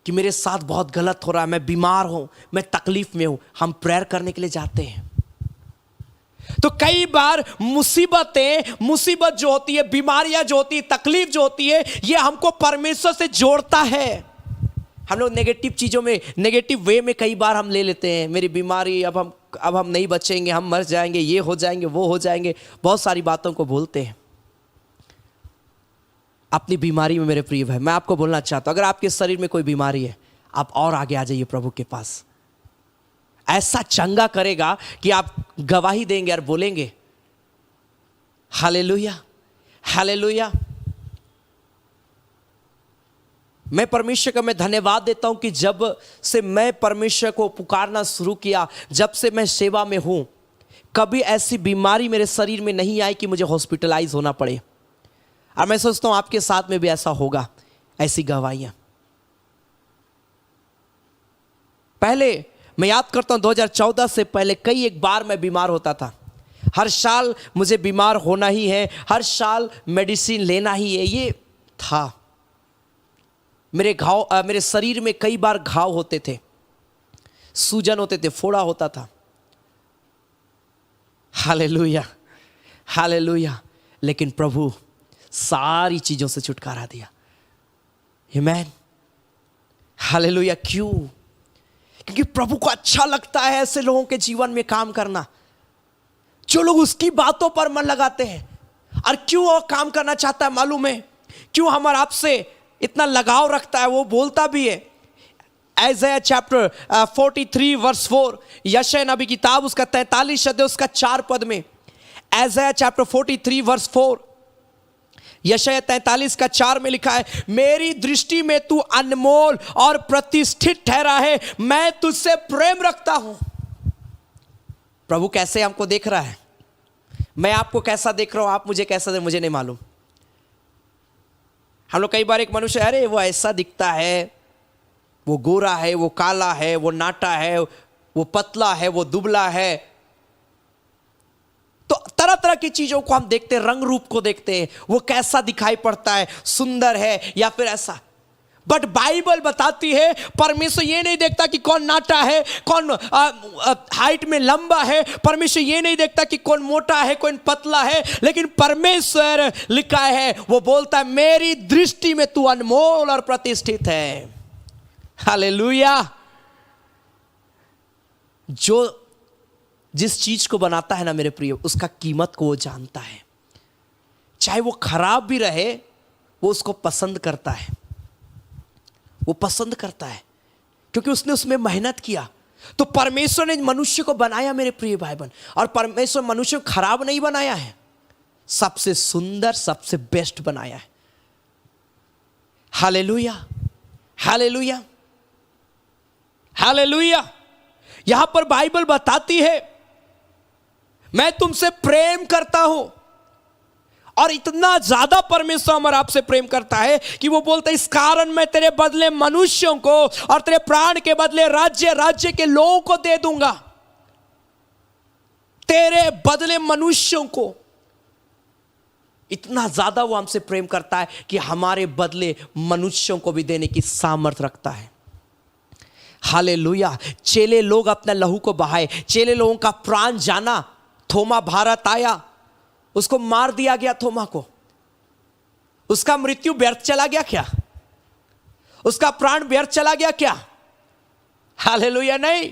कि मेरे साथ बहुत गलत हो रहा है, मैं बीमार हूं, मैं तकलीफ में हूं, हम प्रेयर करने के लिए जाते हैं। तो कई बार मुसीबत जो होती है, बीमारियां जो होती है, तकलीफ जो होती है, ये हमको परमेश्वर से जोड़ता है। हम लोग नेगेटिव चीजों में, नेगेटिव वे में कई बार हम ले लेते हैं, मेरी बीमारी, अब हम नहीं बचेंगे, हम मर जाएंगे, ये हो जाएंगे, वो हो जाएंगे, बहुत सारी बातों को बोलते हैं। अपनी बीमारी में मेरे प्रिय भाई मैं आपको बोलना चाहता हूं, अगर आपके शरीर में कोई बीमारी है, आप और आगे आ जाइए प्रभु के पास। ऐसा चंगा करेगा कि आप गवाही देंगे और बोलेंगे हालेलुया, हालेलुया। मैं परमेश्वर का मैं धन्यवाद देता हूं कि जब से मैं परमेश्वर को पुकारना शुरू किया, जब से मैं सेवा में हूं, कभी ऐसी बीमारी मेरे शरीर में नहीं आई कि मुझे हॉस्पिटलाइज होना पड़े। और मैं सोचता हूं आपके साथ में भी ऐसा होगा, ऐसी गवाहियां। पहले मैं याद करता हूं 2014 से पहले कई एक बार मैं बीमार होता था। हर साल मुझे बीमार होना ही है, हर साल मेडिसिन लेना ही है, ये था। मेरे शरीर में कई बार घाव होते थे, सूजन होते थे, फोड़ा होता था। Hallelujah, hallelujah. लेकिन प्रभु सारी चीजों से छुटकारा दिया। आमीन, हालेलुया। क्यों? क्योंकि प्रभु को अच्छा लगता है ऐसे लोगों के जीवन में काम करना, जो लोग उसकी बातों पर मन लगाते हैं। और क्यों वो काम करना चाहता है मालूम है? क्यों हमारा आपसे इतना लगाव रखता है? वो बोलता भी है, Isaiah chapter 43 verse 4, यशायाह नबी किताब उसका 43 अध्याय उसका 4 पद में, Isaiah chapter 43 verse 4, यशायाह 43 का 4 में लिखा है, मेरी दृष्टि में तू अनमोल और प्रतिष्ठित ठहरा है, मैं तुझसे प्रेम रखता हूं। प्रभु कैसे हमको देख रहा है? मैं आपको कैसा देख रहा हूं, आप मुझे कैसा देख, मुझे नहीं मालूम। हम लोग कई बार एक मनुष्य, अरे वो ऐसा दिखता है, वो गोरा है, वो काला है, वो नाटा है, वो पतला है, वो दुबला है। तो तरह तरह की चीजों को हम देखते हैं, रंग रूप को देखते हैं, वो कैसा दिखाई पड़ता है, सुंदर है या फिर ऐसा। बट बाइबल बताती है परमेश्वर ये नहीं देखता कि कौन नाटा है, कौन हाइट में लंबा है। परमेश्वर ये नहीं देखता कि कौन मोटा है, कौन पतला है। लेकिन परमेश्वर लिखा है, वो बोलता है मेरी दृष्टि में तू अनमोल और प्रतिष्ठित है। हालेलुया। जो जिस चीज को बनाता है ना मेरे प्रिय, उसका कीमत को वो जानता है। चाहे वो खराब भी रहे, वो उसको पसंद करता है, वो पसंद करता है, क्योंकि उसने उसमें मेहनत किया। तो परमेश्वर ने मनुष्य को बनाया मेरे प्रिय भाई बहन, और परमेश्वर मनुष्य को खराब नहीं बनाया है, सबसे सुंदर, सबसे बेस्ट बनाया है। Hallelujah, hallelujah, hallelujah. यहां पर बाइबल बताती है मैं तुमसे प्रेम करता हूं, और इतना ज्यादा परमेश्वर हमारा आपसे प्रेम करता है कि वो बोलता है इस कारण मैं तेरे बदले मनुष्यों को और तेरे प्राण के बदले राज्य के लोगों को दे दूंगा। तेरे बदले मनुष्यों को। इतना ज्यादा वो हमसे प्रेम करता है कि हमारे बदले मनुष्यों को भी देने की सामर्थ रखता है। हालेलुया। चेले लोग अपना लहू को बहाए, चेले लोगों का प्राण जाना। थोमा भारत आया, उसको मार दिया गया। थोमा को उसका मृत्यु व्यर्थ चला गया क्या? उसका प्राण व्यर्थ चला गया क्या? हालेलुया, नहीं।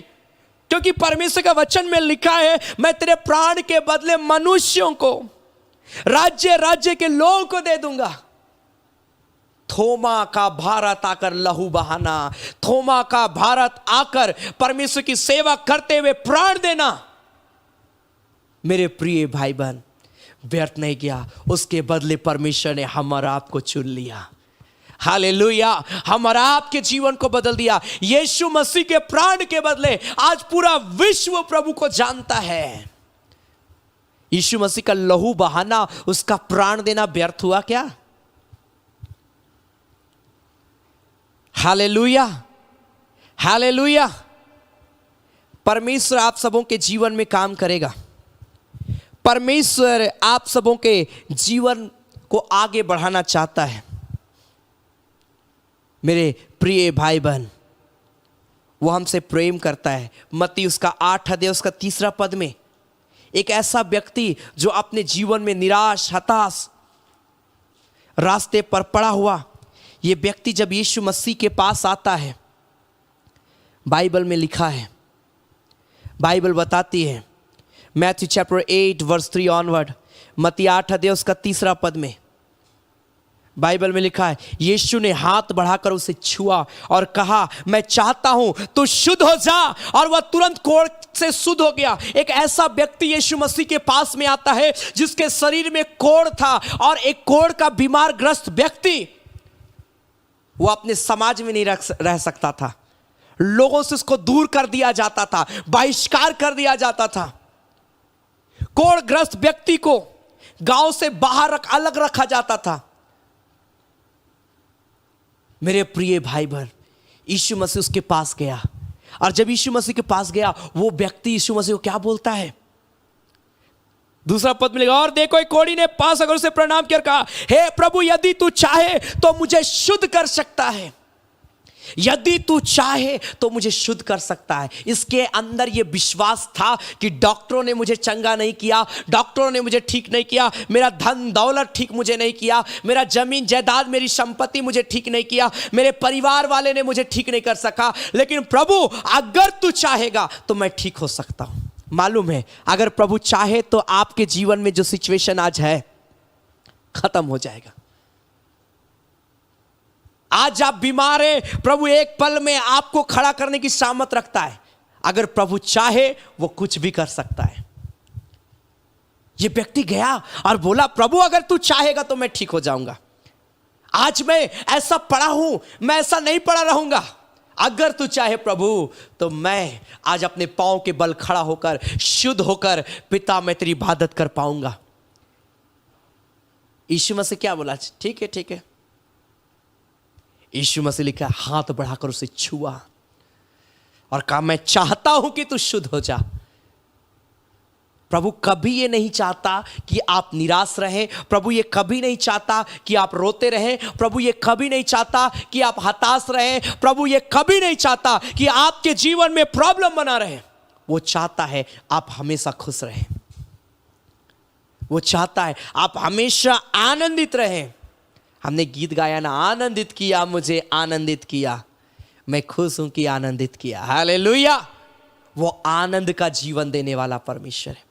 क्योंकि परमेश्वर का वचन में लिखा है मैं तेरे प्राण के बदले मनुष्यों को, राज्य के लोगों को दे दूंगा। थोमा का भारत आकर लहू बहाना, थोमा का भारत आकर परमेश्वर की सेवा करते हुए प्राण देना, मेरे प्रिय भाई बहन, व्यर्थ नहीं किया। उसके बदले परमेश्वर ने हमारा आपको चुन लिया। हालेलुया। हमारा आपके जीवन को बदल दिया। यीशु मसीह के प्राण के बदले आज पूरा विश्व प्रभु को जानता है। यीशु मसीह का लहू बहाना, उसका प्राण देना व्यर्थ हुआ क्या? Hallelujah, hallelujah. परमेश्वर आप सबों के जीवन में काम करेगा। परमेश्वर आप सबों के जीवन को आगे बढ़ाना चाहता है। मेरे प्रिय भाई बहन, वो हमसे प्रेम करता है। मत्ती उसका 8 अध्याय उसका 3 पद में, एक ऐसा व्यक्ति जो अपने जीवन में निराश, हताश, रास्ते पर पड़ा हुआ, ये व्यक्ति जब यीशु मसीह के पास आता है, बाइबल में लिखा है, बाइबल बताती है मैथ्यू चैप्टर 8 वर्स 3 ऑनवर्ड, मत्ती 8 अध्याय उसका 3 पद में बाइबल में लिखा है यीशु ने हाथ बढ़ाकर उसे छुआ और कहा मैं चाहता हूं तू शुद्ध हो जा, और वह तुरंत कोढ़ से शुद्ध हो गया। एक ऐसा व्यक्ति यीशु मसीह के पास में आता है जिसके शरीर में कोढ़ था, और एक कोढ़ का बीमार ग्रस्त व्यक्ति वो अपने समाज में नहीं रह सकता था। लोगों से उसको दूर कर दिया जाता था, बहिष्कार कर दिया जाता था। कोढ़ग्रस्त व्यक्ति को गांव से बाहर अलग रखा जाता था। मेरे प्रिय भाई बहन, यीशु मसीह उसके पास गया, और जब यीशु मसीह के पास गया वो व्यक्ति यीशु मसीह को क्या बोलता है? दूसरा पद मिलेगा, और देखो एक कोढ़ी ने पास अगर उसे प्रणाम किया, कहा हे प्रभु यदि तू चाहे तो मुझे शुद्ध कर सकता है। यदि तू चाहे तो मुझे शुद्ध कर सकता है। इसके अंदर यह विश्वास था कि डॉक्टरों ने मुझे चंगा नहीं किया, डॉक्टरों ने मुझे ठीक नहीं किया, मेरा धन दौलत ठीक मुझे नहीं किया, मेरा जमीन जायदाद मेरी संपत्ति मुझे ठीक नहीं किया, मेरे परिवार वाले ने मुझे ठीक नहीं कर सका, लेकिन प्रभु अगर तू चाहेगा तो मैं ठीक हो सकता हूं। मालूम है अगर प्रभु चाहे तो आपके जीवन में जो सिचुएशन आज है खत्म हो जाएगा। आज आप बीमार हैं, प्रभु एक पल में आपको खड़ा करने की सामर्थ रखता है। अगर प्रभु चाहे वो कुछ भी कर सकता है। ये व्यक्ति गया और बोला प्रभु अगर तू चाहेगा तो मैं ठीक हो जाऊंगा। आज मैं ऐसा पड़ा हूं, मैं ऐसा नहीं पड़ा रहूंगा। अगर तू चाहे प्रभु तो मैं आज अपने पांव के बल खड़ा होकर शुद्ध होकर पिता मैं तेरी इबादत कर पाऊंगा। यीशु मसीह क्या बोला? ठीक है ठीक है। यीशु मसीह लिखा हाथ बढ़ाकर उसे छुआ और कहा मैं चाहता हूं कि तू शुद्ध हो जा। प्रभु कभी ये नहीं चाहता कि आप निराश रहें, प्रभु ये कभी नहीं चाहता कि आप रोते रहें, प्रभु ये कभी नहीं चाहता कि आप हताश रहें, प्रभु ये कभी नहीं चाहता कि आपके जीवन में प्रॉब्लम बना रहे। वो चाहता है आप हमेशा खुश रहें, वो चाहता है आप हमेशा आनंदित रहें। हमने गीत गाया ना, आनंदित किया मुझे आनंदित किया, मैं खुश हूं कि आनंदित किया। हालेलुया। वो आनंद का जीवन देने वाला परमेश्वर है।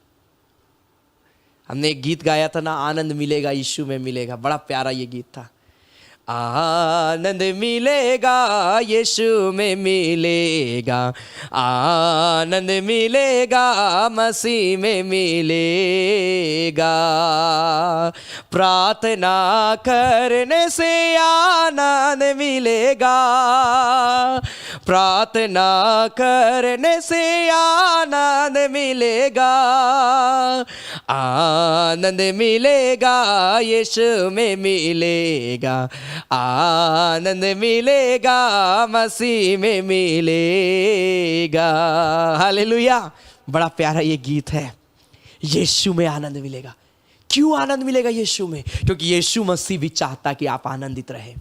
हमने एक गीत गाया था ना, आनंद मिलेगा यीशु में मिलेगा, बड़ा प्यारा ये गीत था। आनंद मिलेगा यीशु में मिलेगा, आनंद मिलेगा मसीह में मिलेगा, प्रार्थना करने से आनंद मिलेगा, प्रार्थना करने से आनंद मिलेगा, आनंद मिलेगा यीशु में मिलेगा, आनंद मिलेगा मसीह में मिलेगा। हालेलुया। बड़ा प्यारा ये गीत है। यीशु में आनंद मिलेगा। क्यों आनंद मिलेगा यीशु में? क्योंकि यीशु मसीह भी चाहता कि आप आनंदित रहे।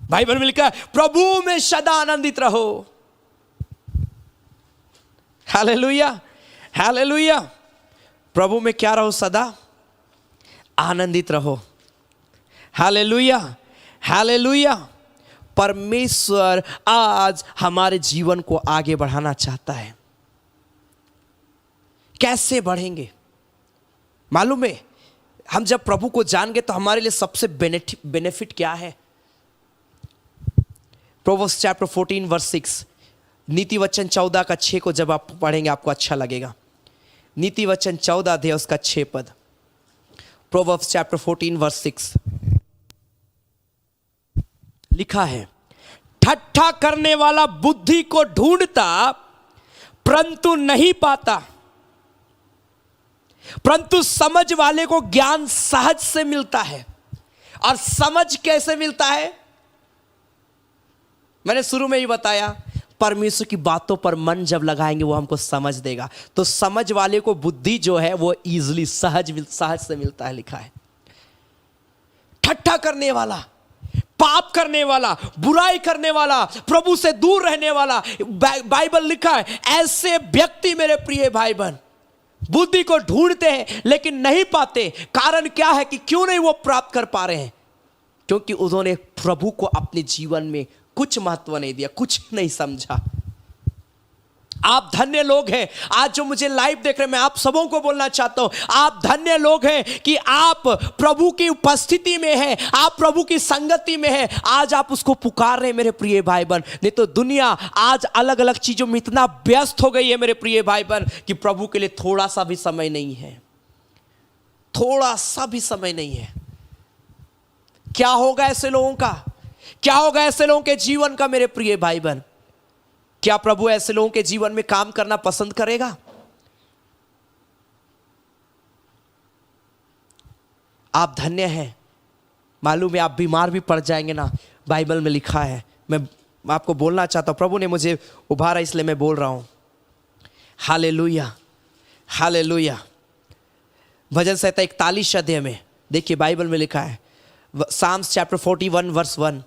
बाइबल में लिखा है प्रभु में सदा आनंदित रहो। Hallelujah hallelujah. प्रभु में क्या रहो? सदा आनंदित रहो। Hallelujah hallelujah. परमेश्वर आज हमारे जीवन को आगे बढ़ाना चाहता है। कैसे बढ़ेंगे? मालूम है हम जब प्रभु को जान गए तो हमारे लिए सबसे बेनिफिट क्या है? प्रोवर्ब्स चैप्टर 14 वर्स 6, नीति वचन 14 का 6 को जब आप पढ़ेंगे आपको अच्छा लगेगा। नीति वचन 14 अध्याय उसका 6 पद। प्रोवर्ब्स चैप्टर 14 वर्स 6 लिखा है, ठट्ठा करने वाला बुद्धि को ढूंढता परंतु नहीं पाता, परंतु समझ वाले को ज्ञान सहज से मिलता है। और समझ कैसे मिलता है? मैंने शुरू में ही बताया, परमेश्वर की बातों पर मन जब लगाएंगे वो हमको समझ देगा। तो समझ वाले को बुद्धि जो है वो इजीली सहज से मिलता है। लिखा है ठट्ठा करने वाला, पाप करने वाला, बुराई करने वाला, प्रभु से दूर रहने वाला, बाइबल लिखा है ऐसे व्यक्ति मेरे प्रिय भाई बहन बुद्धि को ढूंढते हैं लेकिन नहीं पाते। कारण क्या है कि क्यों नहीं वो प्राप्त कर पा रहे हैं? क्योंकि उन्होंने प्रभु को अपने जीवन में कुछ महत्व नहीं दिया, कुछ नहीं समझा। आप धन्य लोग हैं। आज जो मुझे लाइव देख रहे हैं, मैं आप सबों को बोलना चाहता हूं, आप धन्य लोग हैं कि आप प्रभु की उपस्थिति में हैं, आप प्रभु की संगति में हैं। आज आप उसको पुकार रहे हैं मेरे प्रिय भाई बहन। नहीं तो दुनिया आज अलग अलग चीजों में इतना व्यस्त हो गई है मेरे प्रिय भाई बहन कि प्रभु के लिए थोड़ा सा भी समय नहीं है, थोड़ा सा भी समय नहीं है। क्या होगा ऐसे लोगों का, क्या होगा ऐसे लोगों के जीवन का मेरे प्रिय भाई बहन? क्या प्रभु ऐसे लोगों के जीवन में काम करना पसंद करेगा? आप धन्य हैं। मालूम है आप बीमार भी पड़ जाएंगे ना, बाइबल में लिखा है। मैं आपको बोलना चाहता हूं, प्रभु ने मुझे उभारा इसलिए मैं बोल रहा हूं। Hallelujah, hallelujah. भजन संहिता 41 अध्याय में देखिए बाइबल में लिखा है, साम्स चैप्टर 41 वर्स 1,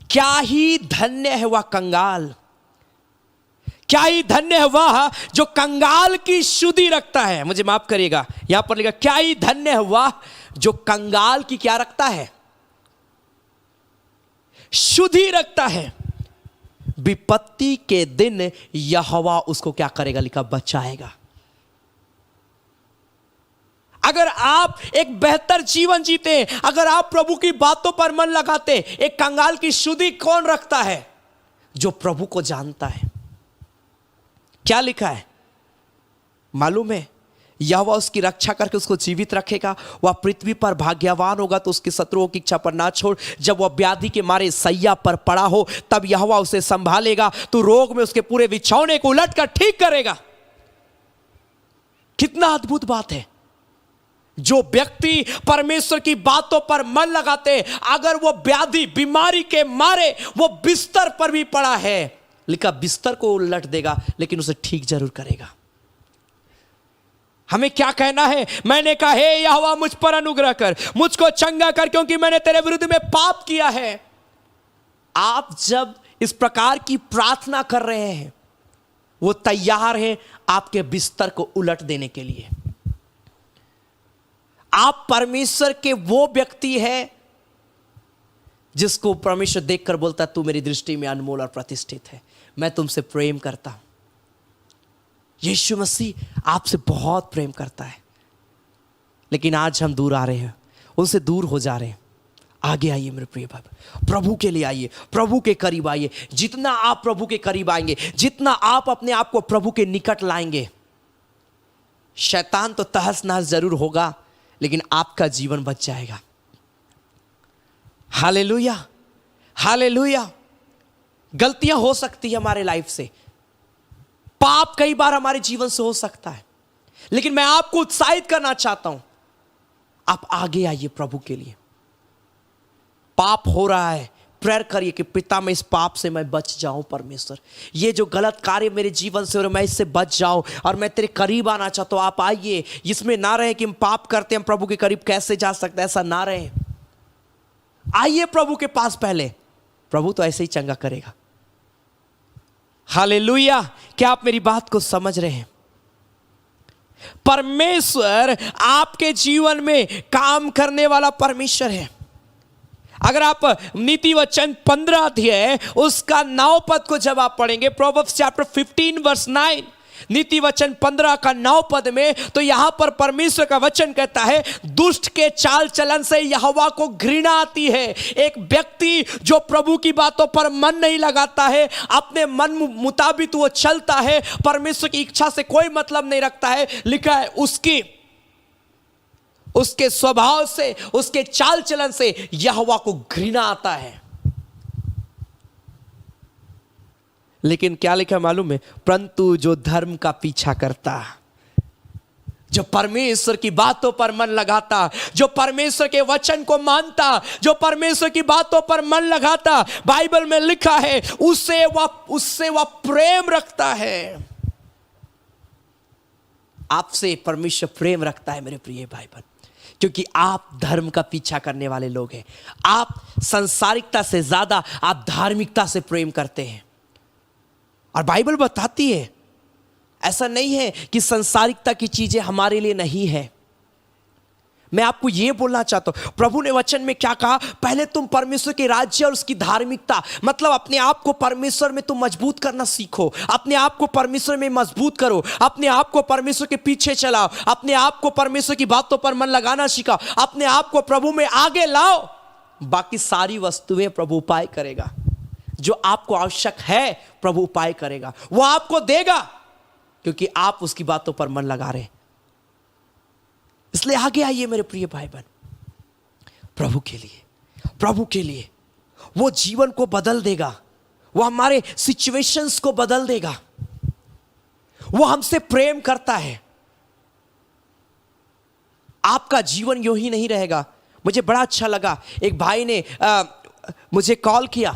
क्या ही धन्य है वह कंगाल, क्या ही धन्य है वह जो कंगाल की शुद्धि रखता है। मुझे माफ करिएगा, यहां पर लिखा क्या ही धन्य है वह जो कंगाल की क्या रखता है, शुद्धि रखता है। विपत्ति के दिन यहोवा उसको क्या करेगा, लिखा बचाएगा। अगर आप एक बेहतर जीवन जीते, अगर आप प्रभु की बातों पर मन लगाते, एक कंगाल की शुद्धि कौन रखता है? जो प्रभु को जानता है। क्या लिखा है मालूम है? यहोवा उसकी रक्षा करके उसको जीवित रखेगा। वह पृथ्वी पर भाग्यवान होगा तो उसके शत्रुओं की इच्छा पर ना छोड़। जब वह व्याधि के मारे सैया पर पड़ा हो तब यहोवा उसे संभालेगा। तो रोग में उसके पूरे बिछौने को उलट कर ठीक करेगा। कितना अद्भुत बात है। जो व्यक्ति परमेश्वर की बातों पर मन लगाते, अगर वो व्याधि बीमारी के मारे वो बिस्तर पर भी पड़ा है, लिखा बिस्तर को उलट देगा लेकिन उसे ठीक जरूर करेगा। हमें क्या कहना है? मैंने कहा हे यहोवा मुझ पर अनुग्रह कर, मुझको चंगा कर, क्योंकि मैंने तेरे विरुद्ध में पाप किया है। आप जब इस प्रकार की प्रार्थना कर रहे हैं, वो तैयार है आपके बिस्तर को उलट देने के लिए। आप परमेश्वर के वो व्यक्ति है जिसको परमेश्वर देखकर बोलता तू मेरी दृष्टि में अनमोल और प्रतिष्ठित है, मैं तुमसे प्रेम करता हूं। यीशु मसीह आपसे बहुत प्रेम करता है, लेकिन आज हम दूर आ रहे हैं, उनसे दूर हो जा रहे हैं। आगे आइए मेरे प्रिय भाई, प्रभु के लिए आइए, प्रभु के करीब आइए। जितना आप प्रभु के करीब आएंगे, जितना आप अपने आप को प्रभु के निकट लाएंगे, शैतान तो तहस नहस जरूर होगा लेकिन आपका जीवन बच जाएगा। Hallelujah, hallelujah. गलतियां हो सकती है हमारे लाइफ से, पाप कई बार हमारे जीवन से हो सकता है, लेकिन मैं आपको उत्साहित करना चाहता हूं, आप आगे आइए प्रभु के लिए। पाप हो रहा है, प्रेयर करिए कि पिता मैं इस पाप से मैं बच जाऊं। परमेश्वर ये जो गलत कार्य मेरे जीवन से हो रहे मैं इससे बच जाऊं और मैं तेरे करीब आना चाहता हूं। आप आइए, इसमें ना रहे कि हम पाप करते हम प्रभु के करीब कैसे जा सकते हैं, ऐसा ना रहे। आइए प्रभु के पास पहले, प्रभु तो ऐसे ही चंगा करेगा। हालेलुया। क्या आप मेरी बात को समझ रहे हैं? परमेश्वर आपके जीवन में काम करने वाला परमेश्वर है। अगर आप नीति वचन 15 अध्याय उसका 9 पद को जब आप पढ़ेंगे, प्रोवर्ब्स चैप्टर 15 वर्स 9, नीति वचन 15 का 9 पद में, तो यहां पर परमेश्वर का वचन कहता है दुष्ट के चाल चलन से यहोवा को घृणा आती है। एक व्यक्ति जो प्रभु की बातों पर मन नहीं लगाता है, अपने मन मुताबिक वो चलता है, परमेश्वर की इच्छा से कोई मतलब नहीं रखता है, लिखा है उसके स्वभाव से, उसके चाल चलन से यहोवा को घृणा आता है। लेकिन क्या लिखा मालूम है? परंतु जो धर्म का पीछा करता, जो परमेश्वर की बातों पर मन लगाता, जो परमेश्वर के वचन को मानता, जो परमेश्वर की बातों पर मन लगाता, बाइबल में लिखा है उससे वह प्रेम रखता है। आपसे परमेश्वर प्रेम रखता है मेरे प्रिय भाई बहन, क्योंकि आप धर्म का पीछा करने वाले लोग हैं। आप सांसारिकता से ज्यादा आप धार्मिकता से प्रेम करते हैं। और बाइबल बताती है, ऐसा नहीं है कि सांसारिकता की चीजें हमारे लिए नहीं है। मैं आपको यह बोलना चाहता हूं, प्रभु ने वचन में क्या कहा, पहले तुम परमेश्वर के राज्य और उसकी धार्मिकता, मतलब अपने आप को परमेश्वर में तुम मजबूत करना सीखो, अपने आप को परमेश्वर में मजबूत करो, अपने आप को परमेश्वर के पीछे चलाओ, अपने आप को परमेश्वर की बातों पर मन लगाना सीखो, अपने आप को प्रभु में आगे लाओ। बाकी सारी वस्तुएं प्रभु उपाय करेगा। जो आपको आवश्यक है प्रभु उपाय करेगा, वो आपको देगा, क्योंकि आप उसकी बातों पर मन लगा रहे हैं। इसलिए आगे आइए मेरे प्रिय भाई बहन, प्रभु के लिए वो जीवन को बदल देगा, वो हमारे सिचुएशंस को बदल देगा। वो हमसे प्रेम करता है। आपका जीवन यूं ही नहीं रहेगा। मुझे बड़ा अच्छा लगा, एक भाई ने मुझे कॉल किया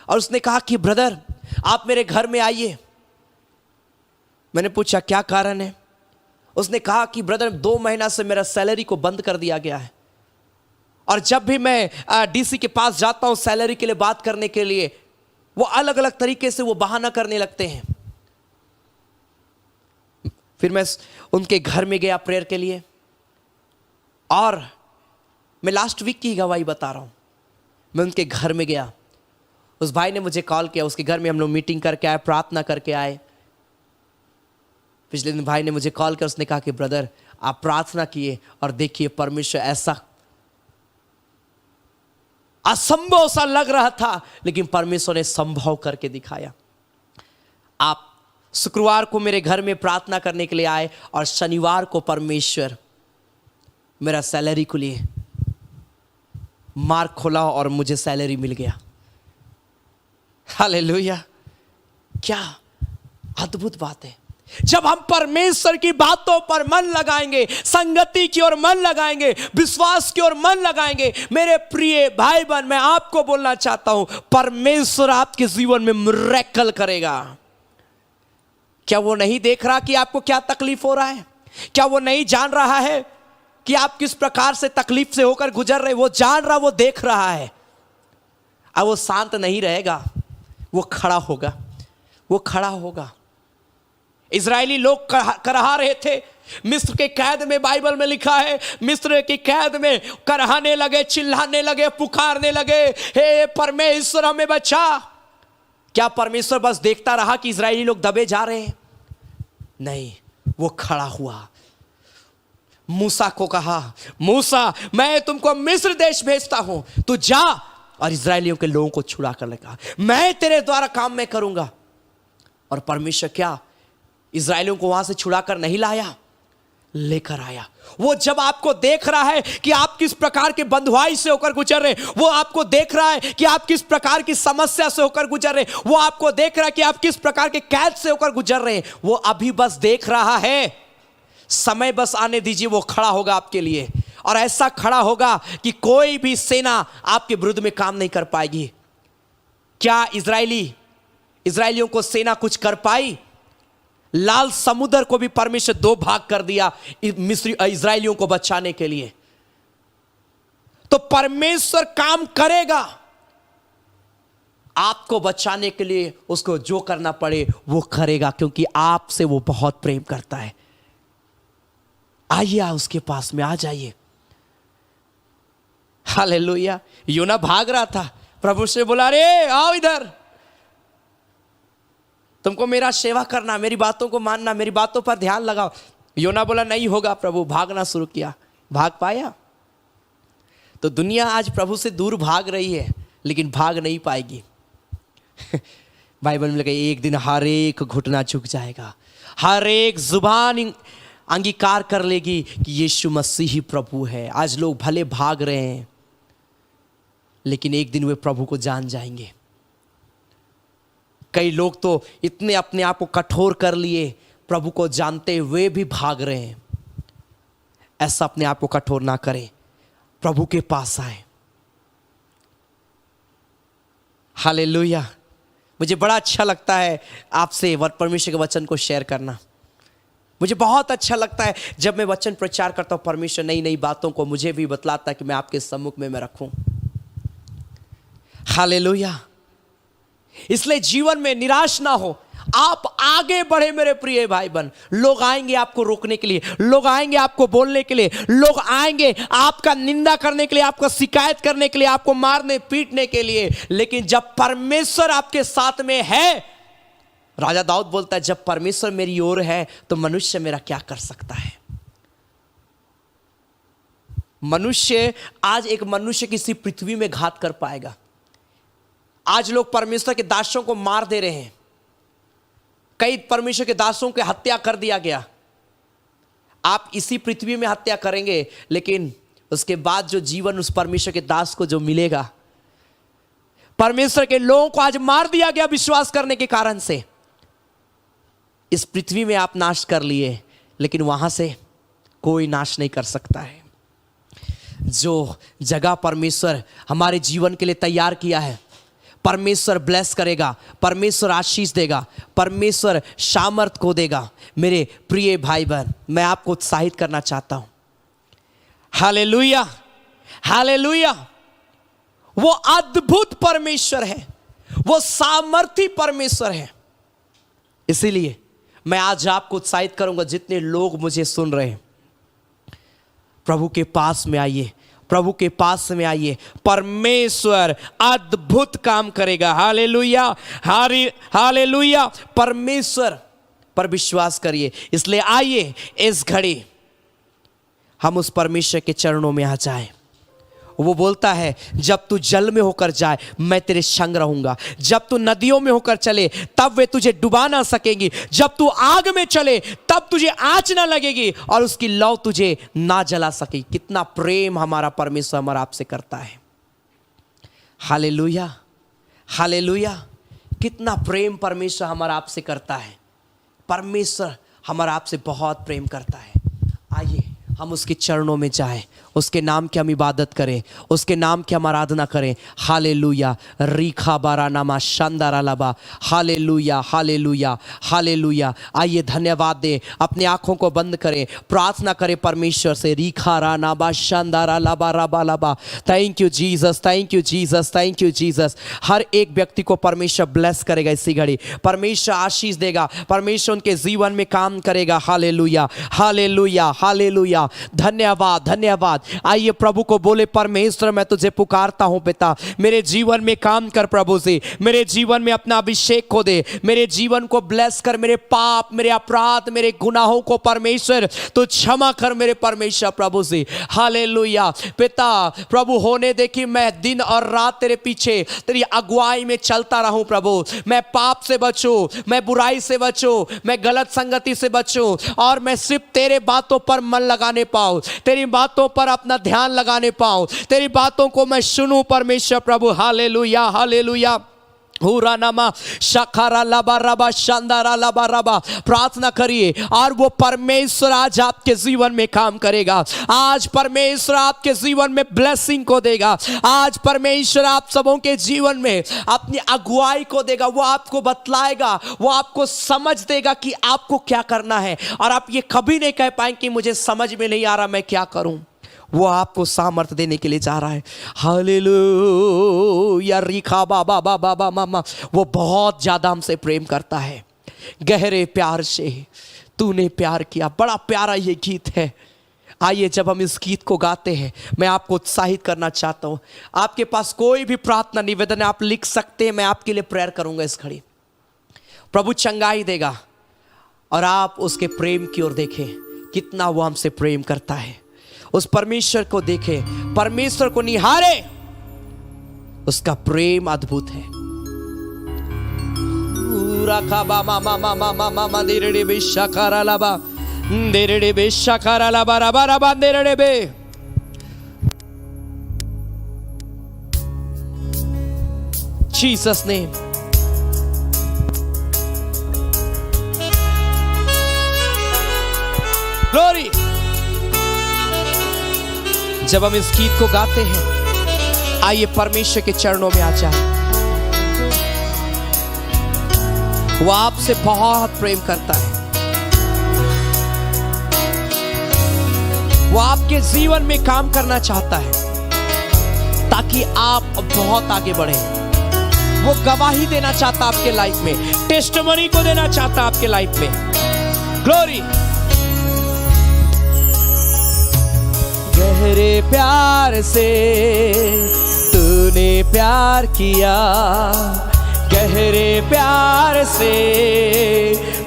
और उसने कहा कि ब्रदर आप मेरे घर में आइए। मैंने पूछा क्या कारण है। उसने कहा कि ब्रदर 2 महीना से मेरा सैलरी को बंद कर दिया गया है, और जब भी मैं डीसी के पास जाता हूं सैलरी के लिए बात करने के लिए, वो अलग अलग तरीके से वो बहाना करने लगते हैं। फिर मैं उनके घर में गया प्रेयर के लिए, और मैं लास्ट वीक की गवाही बता रहा हूं। मैं उनके घर में गया, उस भाई ने मुझे कॉल किया, उसके घर में हम लोग मीटिंग करके आए, प्रार्थना करके आए। पिछले दिन भाई ने मुझे कॉल कर, उसने कहा कि ब्रदर आप प्रार्थना किए और देखिए परमेश्वर ऐसा असंभव सा लग रहा था, लेकिन परमेश्वर ने संभव करके दिखाया। आप शुक्रवार को मेरे घर में प्रार्थना करने के लिए आए और शनिवार को परमेश्वर मेरा सैलरी को लिए मार्क खोला और मुझे सैलरी मिल गया। हालेलुया, क्या अद्भुत बात है। जब हम परमेश्वर की बातों पर मन लगाएंगे, संगति की ओर मन लगाएंगे, विश्वास की ओर मन लगाएंगे, मेरे प्रिय भाई बहन, मैं आपको बोलना चाहता हूं, परमेश्वर आपके जीवन में मिरेकल करेगा। क्या वो नहीं देख रहा कि आपको क्या तकलीफ हो रहा है? क्या वो नहीं जान रहा है कि आप किस प्रकार से तकलीफ से होकर गुजर रहे? वो जान रहा, वो देख रहा है। अब वो शांत नहीं रहेगा, वो खड़ा होगा, वो खड़ा होगा। इजरायली लोग करहा रहे थे, मिस्र के कैद में, बाइबल में लिखा है, मिस्र की कैद में करहाने लगे, चिल्लाने लगे, पुकारने लगे, हे परमेश्वर हमें बचा। क्या परमेश्वर बस देखता रहा कि इजरायली लोग दबे जा रहे हैं? नहीं, वो खड़ा हुआ। मूसा को कहा, मूसा मैं तुमको मिस्र देश भेजता हूं, तू जा और इजरायलियों के लोगों को छुड़ा कर लेगा, मैं तेरे द्वारा काम में करूंगा। और परमेश्वर क्या इजरायलियों को वहां से छुड़ाकर नहीं लाया, लेकर आया। वो जब आपको देख रहा है कि आप किस प्रकार के बंधुआई से होकर गुजर रहे, वो आपको देख रहा है कि आप किस प्रकार की समस्या से होकर गुजर रहे, वो आपको देख रहा है कि आप किस प्रकार के कैद से होकर गुजर रहे हैं, वो अभी बस देख रहा है। समय बस आने दीजिए, वो खड़ा होगा आपके लिए, और ऐसा खड़ा होगा कि कोई भी सेना आपके विरुद्ध में काम नहीं कर पाएगी। क्या इजरायलियों को सेना कुछ कर पाई? लाल समुद्र को भी परमेश्वर 2 भाग कर दिया इजरायलियों को बचाने के लिए। तो परमेश्वर काम करेगा आपको बचाने के लिए, उसको जो करना पड़े वो करेगा, क्योंकि आपसे वो बहुत प्रेम करता है। आइए उसके पास में आ जाइए। हालेलुया। योना भाग रहा था, प्रभु से बोला, रे आओ इधर, तुमको मेरा सेवा करना, मेरी बातों को मानना, मेरी बातों पर ध्यान लगाओ। योना बोला नहीं होगा प्रभु, भागना शुरू किया। भाग पाया? तो दुनिया आज प्रभु से दूर भाग रही है, लेकिन भाग नहीं पाएगी। बाइबल में लिखा है, एक दिन हर एक घुटना झुक जाएगा, हर एक जुबान अंगीकार कर लेगी कि यीशु मसीह ही प्रभु है। आज लोग भले भाग रहे हैं, लेकिन एक दिन वे प्रभु को जान जाएंगे। कई लोग तो इतने अपने आप को कठोर कर लिए, प्रभु को जानते हुए भी भाग रहे हैं। ऐसा अपने आप को कठोर ना करें, प्रभु के पास आए। हालेलुया। मुझे बड़ा अच्छा लगता है आपसे परमेश्वर के वचन को शेयर करना। मुझे बहुत अच्छा लगता है जब मैं वचन प्रचार करता हूं, परमेश्वर नई नई बातों को मुझे भी बतलाता है कि मैं आपके सम्मुख में मैं रखूं। हालेलुया। इसलिए जीवन में निराश ना हो, आप आगे बढ़े मेरे प्रिय भाई बहन। लोग आएंगे आपको रोकने के लिए, लोग आएंगे आपको बोलने के लिए, लोग आएंगे आपका निंदा करने के लिए, आपका शिकायत करने के लिए, आपको मारने पीटने के लिए, लेकिन जब परमेश्वर आपके साथ में है, राजा दाऊद बोलता है जब परमेश्वर मेरी ओर है तो मनुष्य मेरा क्या कर सकता है। मनुष्य, आज एक मनुष्य किसी पृथ्वी में घात कर पाएगा। आज लोग परमेश्वर के दासों को मार दे रहे हैं, कई परमेश्वर के दासों की हत्या कर दिया गया। आप इसी पृथ्वी में हत्या करेंगे, लेकिन उसके बाद जो जीवन उस परमेश्वर के दास को जो मिलेगा, परमेश्वर के लोगों को आज मार दिया गया विश्वास करने के कारण से। इस पृथ्वी में आप नाश कर लिए, लेकिन वहां से कोई नाश नहीं कर सकता है। जो जगह परमेश्वर हमारे जीवन के लिए तैयार किया है, परमेश्वर ब्लेस करेगा, परमेश्वर आशीष देगा, परमेश्वर सामर्थ को देगा। मेरे प्रिय भाई बहन, मैं आपको उत्साहित करना चाहता हूं। Hallelujah, hallelujah. वो अद्भुत परमेश्वर है, वो सामर्थी परमेश्वर है। इसीलिए मैं आज आपको उत्साहित करूंगा, जितने लोग मुझे सुन रहे हैं, प्रभु के पास में आइए, प्रभु के पास में आइए। परमेश्वर अद्भुत काम करेगा। Hallelujah, hallelujah. परमेश्वर पर विश्वास करिए। इसलिए आइए इस घड़ी हम उस परमेश्वर के चरणों में आ जाएं। वो बोलता है जब तू जल में होकर जाए मैं तेरे संग रहूंगा, जब तू नदियों में होकर चले तब वे तुझे डुबा ना सकेंगी, जब तू आग में चले तब तुझे आँच ना लगेगी और उसकी लौ तुझे ना जला सकेगी। कितना प्रेम हमारा परमेश्वर हमारा आपसे करता है। Hallelujah, hallelujah. कितना प्रेम परमेश्वर हमारा आपसे करता है। परमेश्वर हमारा आपसे बहुत प्रेम करता है। आइए हम उसके चरणों में जाएं, उसके नाम की हम इबादत करें, उसके नाम की हम आराधना करें। हालेलुया, रीखा बारा नामा शानदारा लबा। Hallelujah, hallelujah, hallelujah. आइए धन्यवाद दें, अपनी आंखों को बंद करें, प्रार्थना करें परमेश्वर से। रीखा रा नाबा शानदारा लबा रबा लबा। Thank you Jesus, thank you Jesus, thank you Jesus. हर एक व्यक्ति को परमेश्वर ब्लेस करेगा इसी घड़ी, परमेश्वर आशीष देगा, परमेश्वर उनके जीवन में काम करेगा। Hallelujah, hallelujah, hallelujah. धन्यवाद, धन्यवाद। आइए प्रभु को बोले, परमेश्वर मैं तुझे पुकारता हूं पिता, मेरे जीवन में काम कर प्रभु से, मेरे जीवन में अपना अभिषेक को दे, मेरे जीवन को ब्लेस कर, मेरे पाप, मेरे अपराध, मेरे गुनाहों को परमेश्वर तो क्षमा कर मेरे परमेश्वर प्रभु से। हालेलुया। पिता प्रभु होने दे कि मैं दिन और रात तेरे पीछे तेरी अगुवाई में चलता रहूं प्रभु। मैं पाप से बचूं, मैं बुराई से बचूं, मैं गलत संगति से बचूं और मैं सिर्फ तेरे बातों पर मन लगाने पाऊं, तेरी बातों पर अपना ध्यान लगाने पाऊं, तेरी बातों को मैं सुनूं परमेश्वर प्रभु। Hallelujah, hallelujah. हुरा नामा शखारा लबा रबा शानदारा लबा रबा। प्रार्थना करिए और वो परमेश्वर आज आपके जीवन में काम करेगा। आज परमेश्वर आपके जीवन में ब्लेसिंग को देगा। आज परमेश्वर आप सबों के जीवन में अपनी अगुवाई को देगा। वो आपको बतलाएगा, वो आपको समझ देगा कि आपको क्या करना है, और आप ये कभी नहीं कह पाएंगे कि मुझे समझ में नहीं आ रहा मैं क्या करूं। वो आपको सामर्थ देने के लिए जा रहा है। हालेलुया, रिखा बाबा बाबा बाबा मामा। वो बहुत ज्यादा हमसे प्रेम करता है, गहरे प्यार से तूने प्यार किया। बड़ा प्यारा ये गीत है। आइए जब हम इस गीत को गाते हैं, मैं आपको उत्साहित करना चाहता हूं। आपके पास कोई भी प्रार्थना निवेदन है आप लिख सकते हैं, मैं आपके लिए प्रेयर करूंगा इस घड़ी। प्रभु चंगाई देगा और आप उसके प्रेम की ओर देखें, कितना वो हमसे प्रेम करता है। उस परमेश्वर को देखें, परमेश्वर को निहारे, उसका प्रेम अद्भुत है। Jesus name. Glory. जब हम इस गीत को गाते हैं, आइए परमेश्वर के चरणों में आ जाए। वो आपसे बहुत प्रेम करता है। वो आपके जीवन में काम करना चाहता है ताकि आप बहुत आगे बढ़े। वो गवाही देना चाहता आपके लाइफ में, टेस्टिमनी को देना चाहता आपके लाइफ में। ग्लोरी। गहरे प्यार से तूने प्यार किया, गहरे प्यार से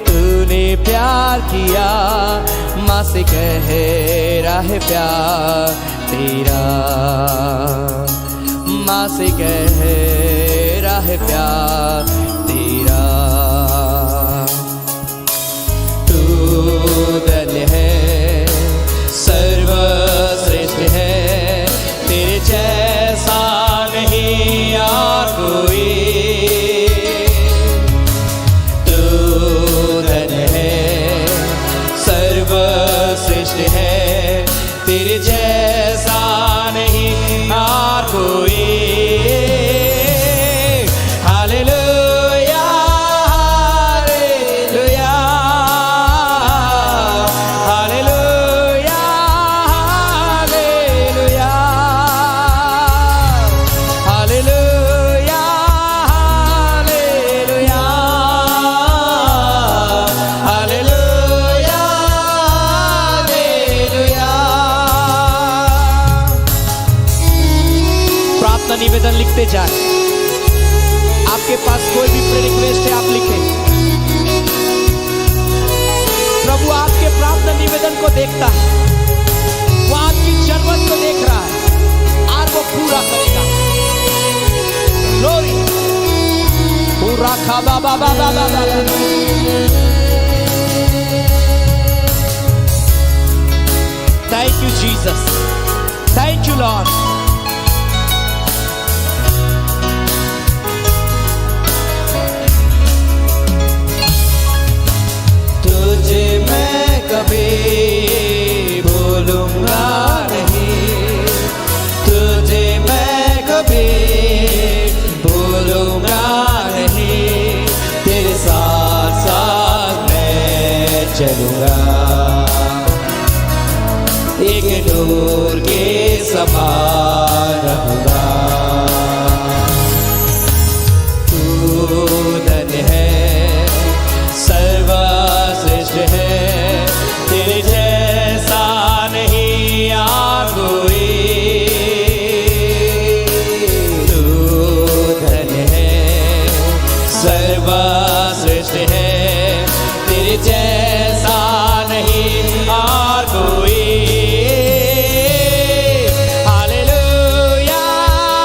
तूने प्यार किया, माँ से गहरा है प्यार तेरा, माँ से गहरा है प्यार तेरा। तू धन्य है, सर्वश्रेष्ठ है, तेरे जैसा नहीं और कोई। तू धन्य है, सर्वश्रेष्ठ है, तेरे जैसा नहीं और कोई। Hallelujah, hallelujah, hallelujah, hallelujah, hallelujah, hallelujah, hallelujah, hallelujah. प्रार्थना निवेदन लिखते जाए। आपके पास कोई भी प्रेयर रिक्वेस्ट है, आप लिखें। प्रभु आपके प्रार्थना निवेदन को देखता है, वो आपकी जरूरत को देख रहा है और वो पूरा करेगा। ग्लोरी। पूरा खा बाबा बाबा बाबा। Thank you Jesus, thank you lord. तुझे मैं कभी भूलूंगा नहीं, तुझे मैं कभी भूलूंगा नहीं, तेरे साथ साथ मैं चलूंगा, एक नूर के समान रहूंगा। तू धन्य है, सर्वश्रेष्ठ है, तेरे जैसा नहीं और कोई। तू धन्य है, सर्वश्रेष्ठ है, तेरे जैसा नहीं और कोई। Hallelujah,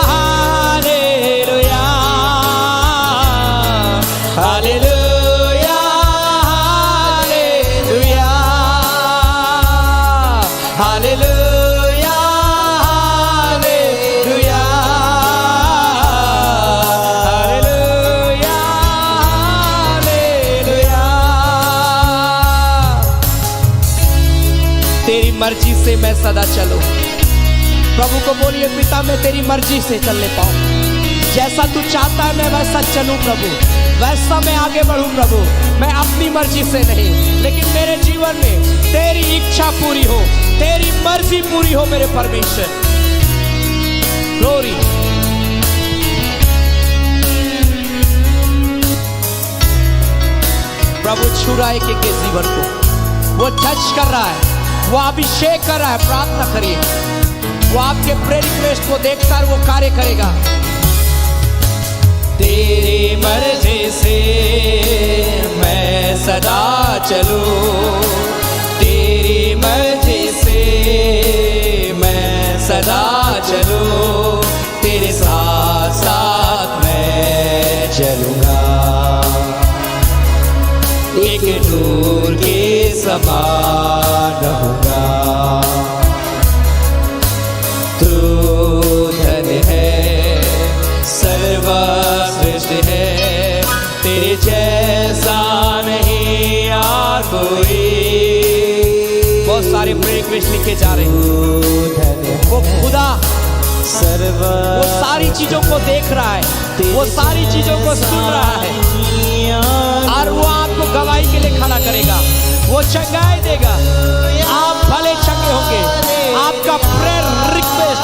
hallelujah, hallelujah, hallelujah, hallelujah, hallelujah, hallelujah. तेरी मर्जी से मैं सदा चलूं। प्रभु को बोलिए, पिता मैं तेरी मर्जी से चलने पाऊं, जैसा तू चाहता है मैं वैसा चलूं प्रभु, वैसा मैं आगे बढ़ूं प्रभु। मैं अपनी मर्जी से नहीं, लेकिन मेरे जीवन में तेरी इच्छा पूरी हो, तेरी मर्जी पूरी हो मेरे परमेश्वर। ग्लोरी। प्रभु छू रहा है एक के जीवन को, वो टच कर रहा है, वो अभिषेक कर रहा है। प्रार्थना करिए, वो आपके प्रेयर रिक्वेस्ट को देखता है, वो कार्य करेगा। तेरी मर्जी से मैं सदा चलूं, तेरी मर्जी से मैं सदा चलूं, तेरे साथ साथ मैं चलूंगा, एक नूर के समान रहूंगा। तू धन्य है, सर्वश्रेष्ठ है, तेरे जैसा नहीं और कोई। बहुत सारे प्रेयर रिक्वेस्ट लिखे जा रहे हैं। वो खुदा वो सारी चीजों को देख रहा है, वो सारी चीजों को सुन रहा है, और वो आपको गवाही के लिए खड़ा करेगा, वो चंगाई देगा। आप भले चंगे होंगे, आपका प्रेयर रिक्वेस्ट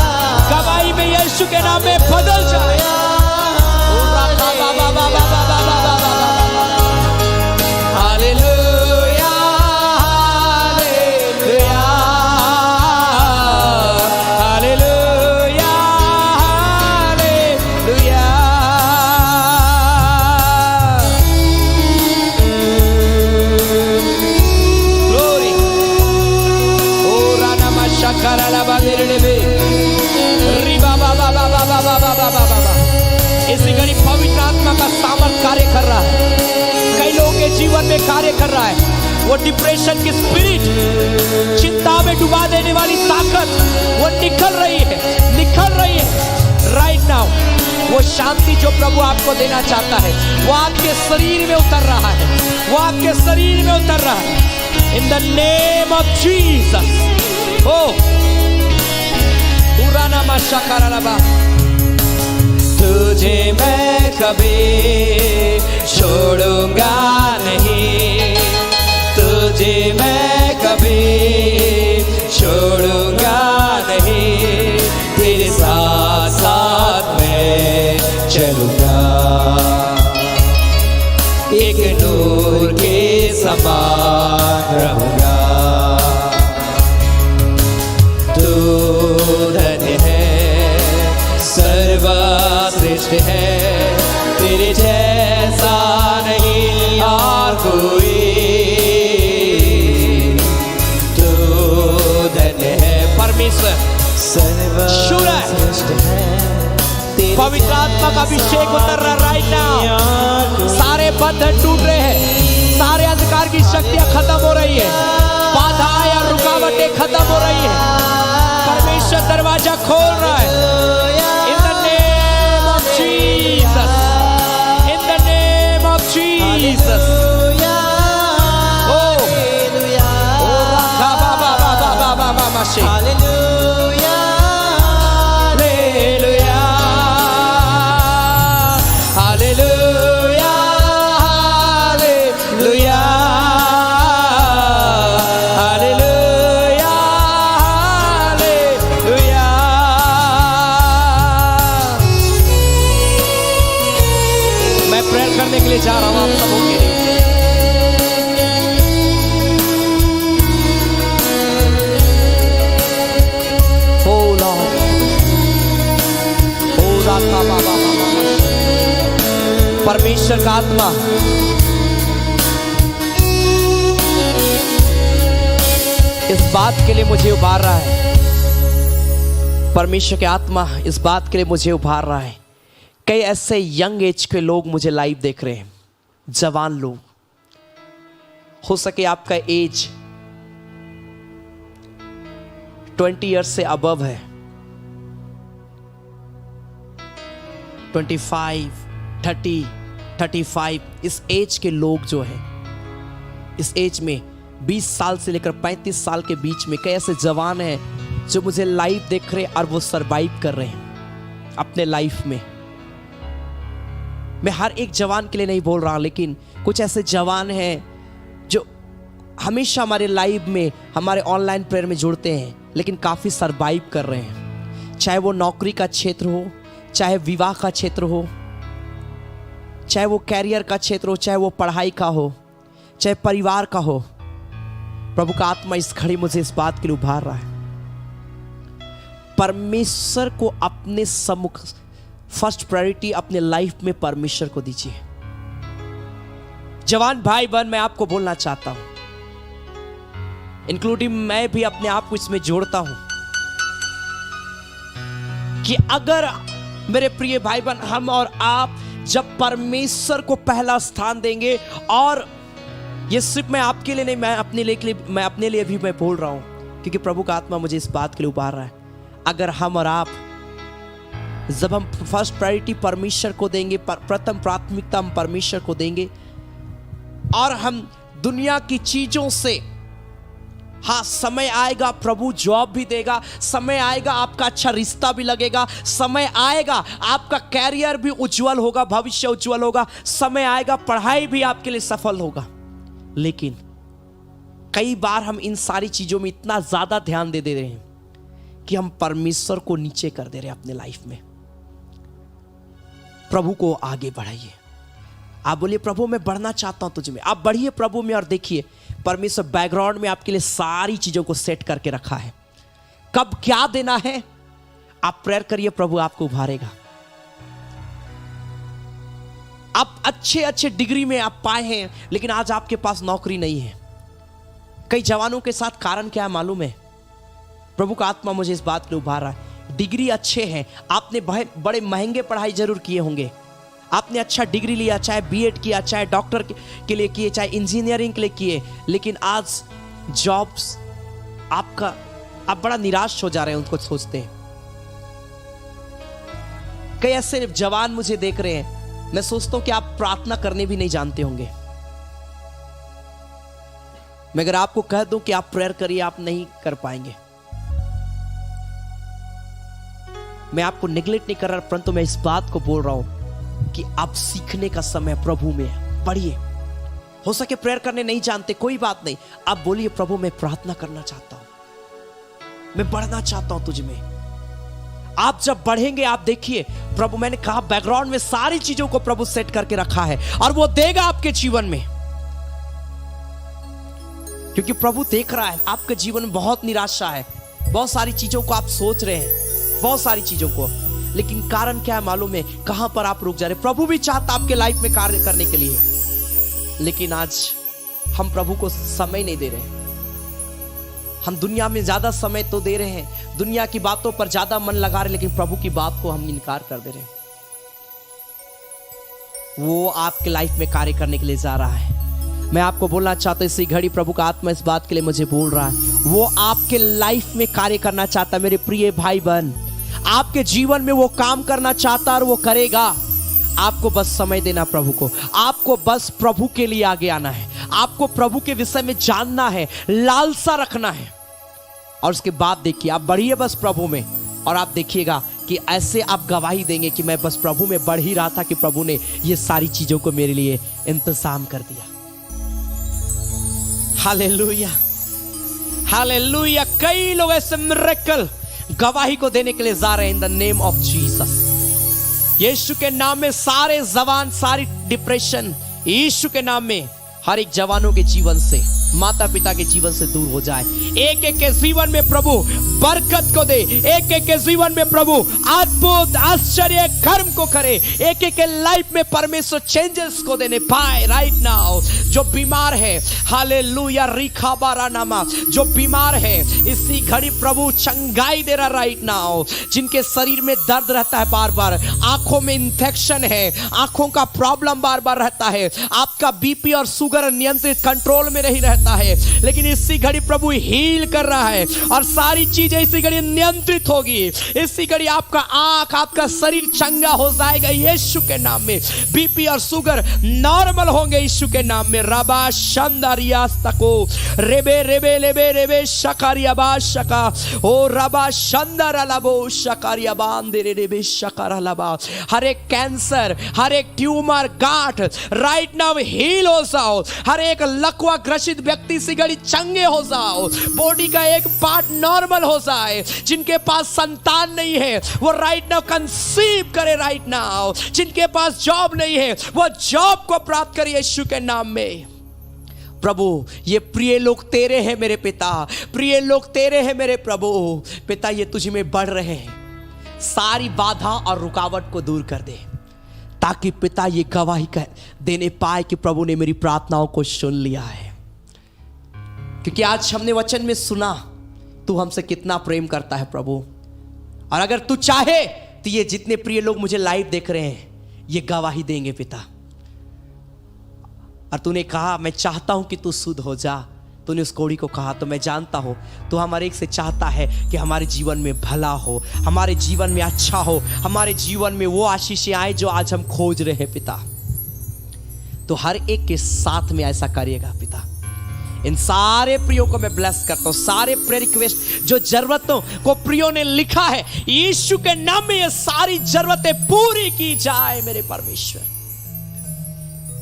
गवाही में यीशु के नाम में बदल जाए। शकरला बालेरेबे रिबा बा बा बा बा बा बा बा बा बा। इसी घड़ी पवित्र आत्मा का सामर्थ कार्य कर रहा है, कई लोगों के जीवन में कार्य कर रहा है। वो डिप्रेशन की स्पिरिट, चिंता में डुबा देने वाली ताकत वो निकल रही है राइट नाउ। वो शांति जो प्रभु आपको देना चाहता है वो आपके शरीर में उतर रहा है, वो आपके शरीर में उतर रहा है। In the name of Jesus. ओ पुराना माशा, तुझे मैं कभी छोड़ूंगा नहीं, तुझे मैं कभी छोड़ूंगा नहीं, तेरे साथ साथ मैं चलूंगा, एक नूर के समान रहूंगा। तू धन्य है, सर्वश्रेष्ठ है, तेरे जैसा नहीं और कोई। तू धन्य है परमेश्वर, सर्वश्रेष्ठ है। पवित्र आत्मा का अभिषेक उतर रहा राइट नाउ। सारे बंधन टूट रहे हैं, सारे अंधकार की शक्तियां खत्म हो रही है, बाधाएं या रुकावटें खत्म हो रही है। परमेश्वर दरवाजा खोल रहा है। In the name of Jesus, in the name of Jesus. ओ राखा बाबा बाबा बाबा बाबा शे hallelujah hallelujah hallelujah hallelujah hallelujah. मैं प्रेयर करने के लिए जा रहा हूं आप सबों के लिए। ओ लॉर्ड, ओ राखा बाबा परमेश्वर का आत्मा इस बात के लिए मुझे उभार रहा है, परमेश्वर के आत्मा इस बात के लिए मुझे उभार रहा है। कई ऐसे यंग एज के लोग मुझे लाइव देख रहे हैं, जवान लोग। हो सके आपका एज 20 ईयर्स से अबव है, 25, 30, 35, इस एज के लोग जो है, इस एज में 20 साल से लेकर 35 साल के बीच में कई ऐसे जवान हैं जो मुझे लाइव देख रहे हैं और वो सरवाइव कर रहे हैं अपने लाइफ में। मैं हर एक जवान के लिए नहीं बोल रहा, लेकिन कुछ ऐसे जवान हैं जो हमेशा हमारे लाइव में, हमारे ऑनलाइन प्रेयर में जुड़ते हैं, लेकिन काफ़ी सरवाइव कर रहे हैं। चाहे वो नौकरी का क्षेत्र हो, चाहे विवाह का क्षेत्र हो, चाहे वो कैरियर का क्षेत्र हो, चाहे वो पढ़ाई का हो, चाहे परिवार का हो। प्रभु का आत्मा इस घड़ी मुझे इस बात के लिए उभार रहा है, परमेश्वर को अपने सम्मुख फर्स्ट प्रायोरिटी अपने लाइफ में परमेश्वर को दीजिए। जवान भाई बहन, मैं आपको बोलना चाहता हूं, इंक्लूडिंग मैं भी अपने आप को इसमें जोड़ता हूं, कि अगर मेरे प्रिय भाई बहन, हम और आप जब परमेश्वर को पहला स्थान देंगे, और ये सिर्फ मैं आपके लिए नहीं, मैं अपने लिए भी मैं बोल रहा हूं, क्योंकि प्रभु का आत्मा मुझे इस बात के लिए उभार रहा है। अगर हम और आप जब हम फर्स्ट प्रायोरिटी परमेश्वर को देंगे, प्रथम प्राथमिकता हम परमेश्वर को देंगे, और हम दुनिया की चीजों से, हाँ समय आएगा प्रभु जॉब भी देगा, समय आएगा आपका अच्छा रिश्ता भी लगेगा, समय आएगा आपका कैरियर भी उज्जवल होगा, भविष्य उज्जवल होगा, समय आएगा पढ़ाई भी आपके लिए सफल होगा। लेकिन कई बार हम इन सारी चीजों में इतना ज्यादा ध्यान दे रहे हैं कि हम परमेश्वर को नीचे कर दे रहे हैं अपने लाइफ में। प्रभु को आगे बढ़ाइए। आप बोलिए प्रभु मैं बढ़ना चाहता हूं तुझ में, आप बढ़िए प्रभु में, और देखिए परमेश्वर बैकग्राउंड में आपके लिए सारी चीजों को सेट करके रखा है। कब क्या देना है आप प्रेयर करिए, प्रभु आपको उभारेगा। आप अच्छे डिग्री में आप पाए हैं, लेकिन आज आपके पास नौकरी नहीं है। कई जवानों के साथ कारण क्या है मालूम है? प्रभु का आत्मा मुझे इस बात के लिए उभार रहा है। डिग्री अच्छे हैं, आपने बड़े महंगे पढ़ाई जरूर किए होंगे, आपने अच्छा डिग्री लिया, चाहे बीएड किया, चाहे डॉक्टर के लिए किए, चाहे इंजीनियरिंग के लिए किए, लेकिन आज जॉब्स आप बड़ा निराश हो जा रहे हैं उनको सोचते हैं। कई ऐसे जवान मुझे देख रहे हैं, मैं सोचता हूं कि आप प्रार्थना करने भी नहीं जानते होंगे। मैं अगर आपको कह दूं कि आप प्रेयर करिए, आप नहीं कर पाएंगे। मैं आपको निगलेक्ट नहीं कर रहा, परंतु मैं इस बात को बोल रहा हूं कि आप सीखने का समय प्रभु में है, पढ़िए। हो सके प्रेयर करने नहीं जानते, कोई बात नहीं, आप बोलिए प्रभु मैं प्रार्थना करना चाहता हूं, मैं बढ़ना चाहता हूं तुझ में। आप जब बढ़ेंगे, आप देखिए प्रभु, मैंने कहा बैकग्राउंड में सारी चीजों को प्रभु सेट करके रखा है और वो देगा आपके जीवन में, क्योंकि प्रभु देख रहा है आपके जीवन में बहुत निराशा है, बहुत सारी चीजों को आप सोच रहे हैं, बहुत सारी चीजों को, लेकिन कारण क्या है मालूम है? कहां पर आप रुक जा रहे। प्रभु भी चाहता आपके लाइफ में कार्य करने के लिए, लेकिन आज हम प्रभु को समय नहीं दे रहे। हम दुनिया में ज्यादा समय तो दे रहे हैं, दुनिया की बातों पर ज्यादा मन लगा रहे, लेकिन प्रभु की बात को हम इनकार कर दे रहे हैं। वो आपके लाइफ में कार्य करने के लिए जा रहा है। मैं आपको बोलना चाहता हूं, इसी घड़ी प्रभु का आत्मा इस बात के लिए मुझे बोल रहा है, वो आपके लाइफ में कार्य करना चाहता है। मेरे प्रिय भाई बहन, आपके जीवन में वो काम करना चाहता है और वो करेगा। आपको बस समय देना प्रभु को, आपको बस प्रभु के लिए आगे आना है, आपको प्रभु के विषय में जानना है, लालसा रखना है, और उसके बाद देखिए आप बढ़िए बस प्रभु में, और आप देखिएगा कि ऐसे आप गवाही देंगे कि मैं बस प्रभु में बढ़ ही रहा था कि प्रभु ने ये सारी चीजों को मेरे लिए इंतजाम कर दिया। Hallelujah, hallelujah. कई लोग ऐसे मिरेकल गवाही को देने के लिए जा रहे हैं in the name of Jesus. Yeshu के नाम में सारे जवान, सारी डिप्रेशन यीशु के नाम में हर एक जवानों के जीवन से, माता पिता के जीवन से दूर हो जाए। एक एक के जीवन में प्रभु बरकत को दे, एक एक के जीवन में प्रभु अद्भुत आश्चर्य कर्म को करे, एक एक के लाइफ में परमेश्वर चेंजेस को देने पाए राइट नाउ। जो बीमार है, हालेलुया, रिखा बारा नामा, जो बीमार है इसी घड़ी प्रभु चंगाई दे रहा राइट नाउ। जिनके शरीर में दर्द रहता है बार बार, आंखों में इंफेक्शन है, आंखों का प्रॉब्लम बार बार रहता है, आपका बीपी और शुगर नियंत्रित कंट्रोल में नहीं रहता है, लेकिन इसी घड़ी प्रभु हील कर रहा है और सारी चीजें इसी घड़ी नियंत्रित होगी। इसी घड़ी आपका आंख, आपका शरीर चंगा हो जाएगा यीशु के नाम में। बीपी और शुगर नॉर्मल होंगे यीशु के नाम में। रबा शंदरियास्तको रेबे रेबे लेबे रेबे शकारिया बा शका ओ रबा शंदर लबो शकारिया बांदे रेबे शकारा लबा। हर एक कैंसर, हर एक ट्यूमर, गांठ राइट नाउ हील हो जाओ। हर एक लकवा ग्रसित व्यक्ति से घड़ी चंगे हो जाओ, बॉडी का एक पार्ट नॉर्मल हो जाए। जिनके पास संतान नहीं है वो राइट नाउ कंसीव करे राइट नाउ। जिनके पास जॉब नहीं है वो जॉब को प्राप्त करे यीशु के नाम में। प्रभु ये प्रिय लोग तेरे हैं मेरे पिता, प्रिय लोग तेरे हैं मेरे प्रभु। पिता ये तुझ में बढ़ रहे हैं, सारी बाधा और रुकावट को दूर कर दे, ताकि पिता ये गवाही देने पाए कि प्रभु ने मेरी प्रार्थनाओं को सुन लिया है। क्योंकि आज हमने वचन में सुना तू हमसे कितना प्रेम करता है प्रभु, और अगर तू चाहे तो ये जितने प्रिय लोग मुझे लाइव देख रहे हैं ये गवाही देंगे पिता। और तूने कहा मैं चाहता हूं कि तू शुद्ध हो जा, तूने उस कोड़ी को कहा, तो मैं जानता हूं तू हमारे एक से चाहता है कि हमारे जीवन में भला हो, हमारे जीवन में अच्छा हो, हमारे जीवन में वो आशीषें आए जो आज हम खोज रहे हैं पिता। तो हर एक के साथ में ऐसा करिएगा पिता। इन सारे प्रियो को मैं ब्लेस करता हूं, सारे प्रेयर रिक्वेस्ट जो जरूरतों को प्रियो ने लिखा है यीशु के नाम में, ये सारी जरूरतें पूरी की जाए मेरे परमेश्वर।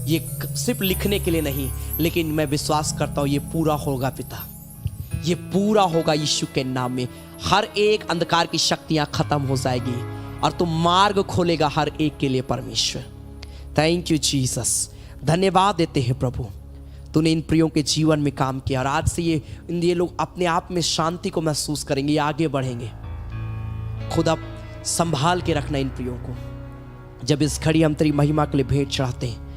ये सिर्फ लिखने के लिए नहीं, लेकिन मैं विश्वास करता हूं ये पूरा होगा पिता, ये पूरा होगा यीशु के नाम में। हर एक अंधकार की शक्तियां खत्म हो जाएगी और तू मार्ग खोलेगा हर एक के लिए परमेश्वर। थैंक यू जीसस, धन्यवाद देते हैं प्रभु, तूने इन प्रियों के जीवन में काम किया और आज से ये लोग अपने आप में शांति को महसूस करेंगे, ये आगे बढ़ेंगे। खुदा संभाल के रखना इन प्रियों को। जब इस घड़ी हम तेरी महिमा के लिए भेंट चढ़ाते हैं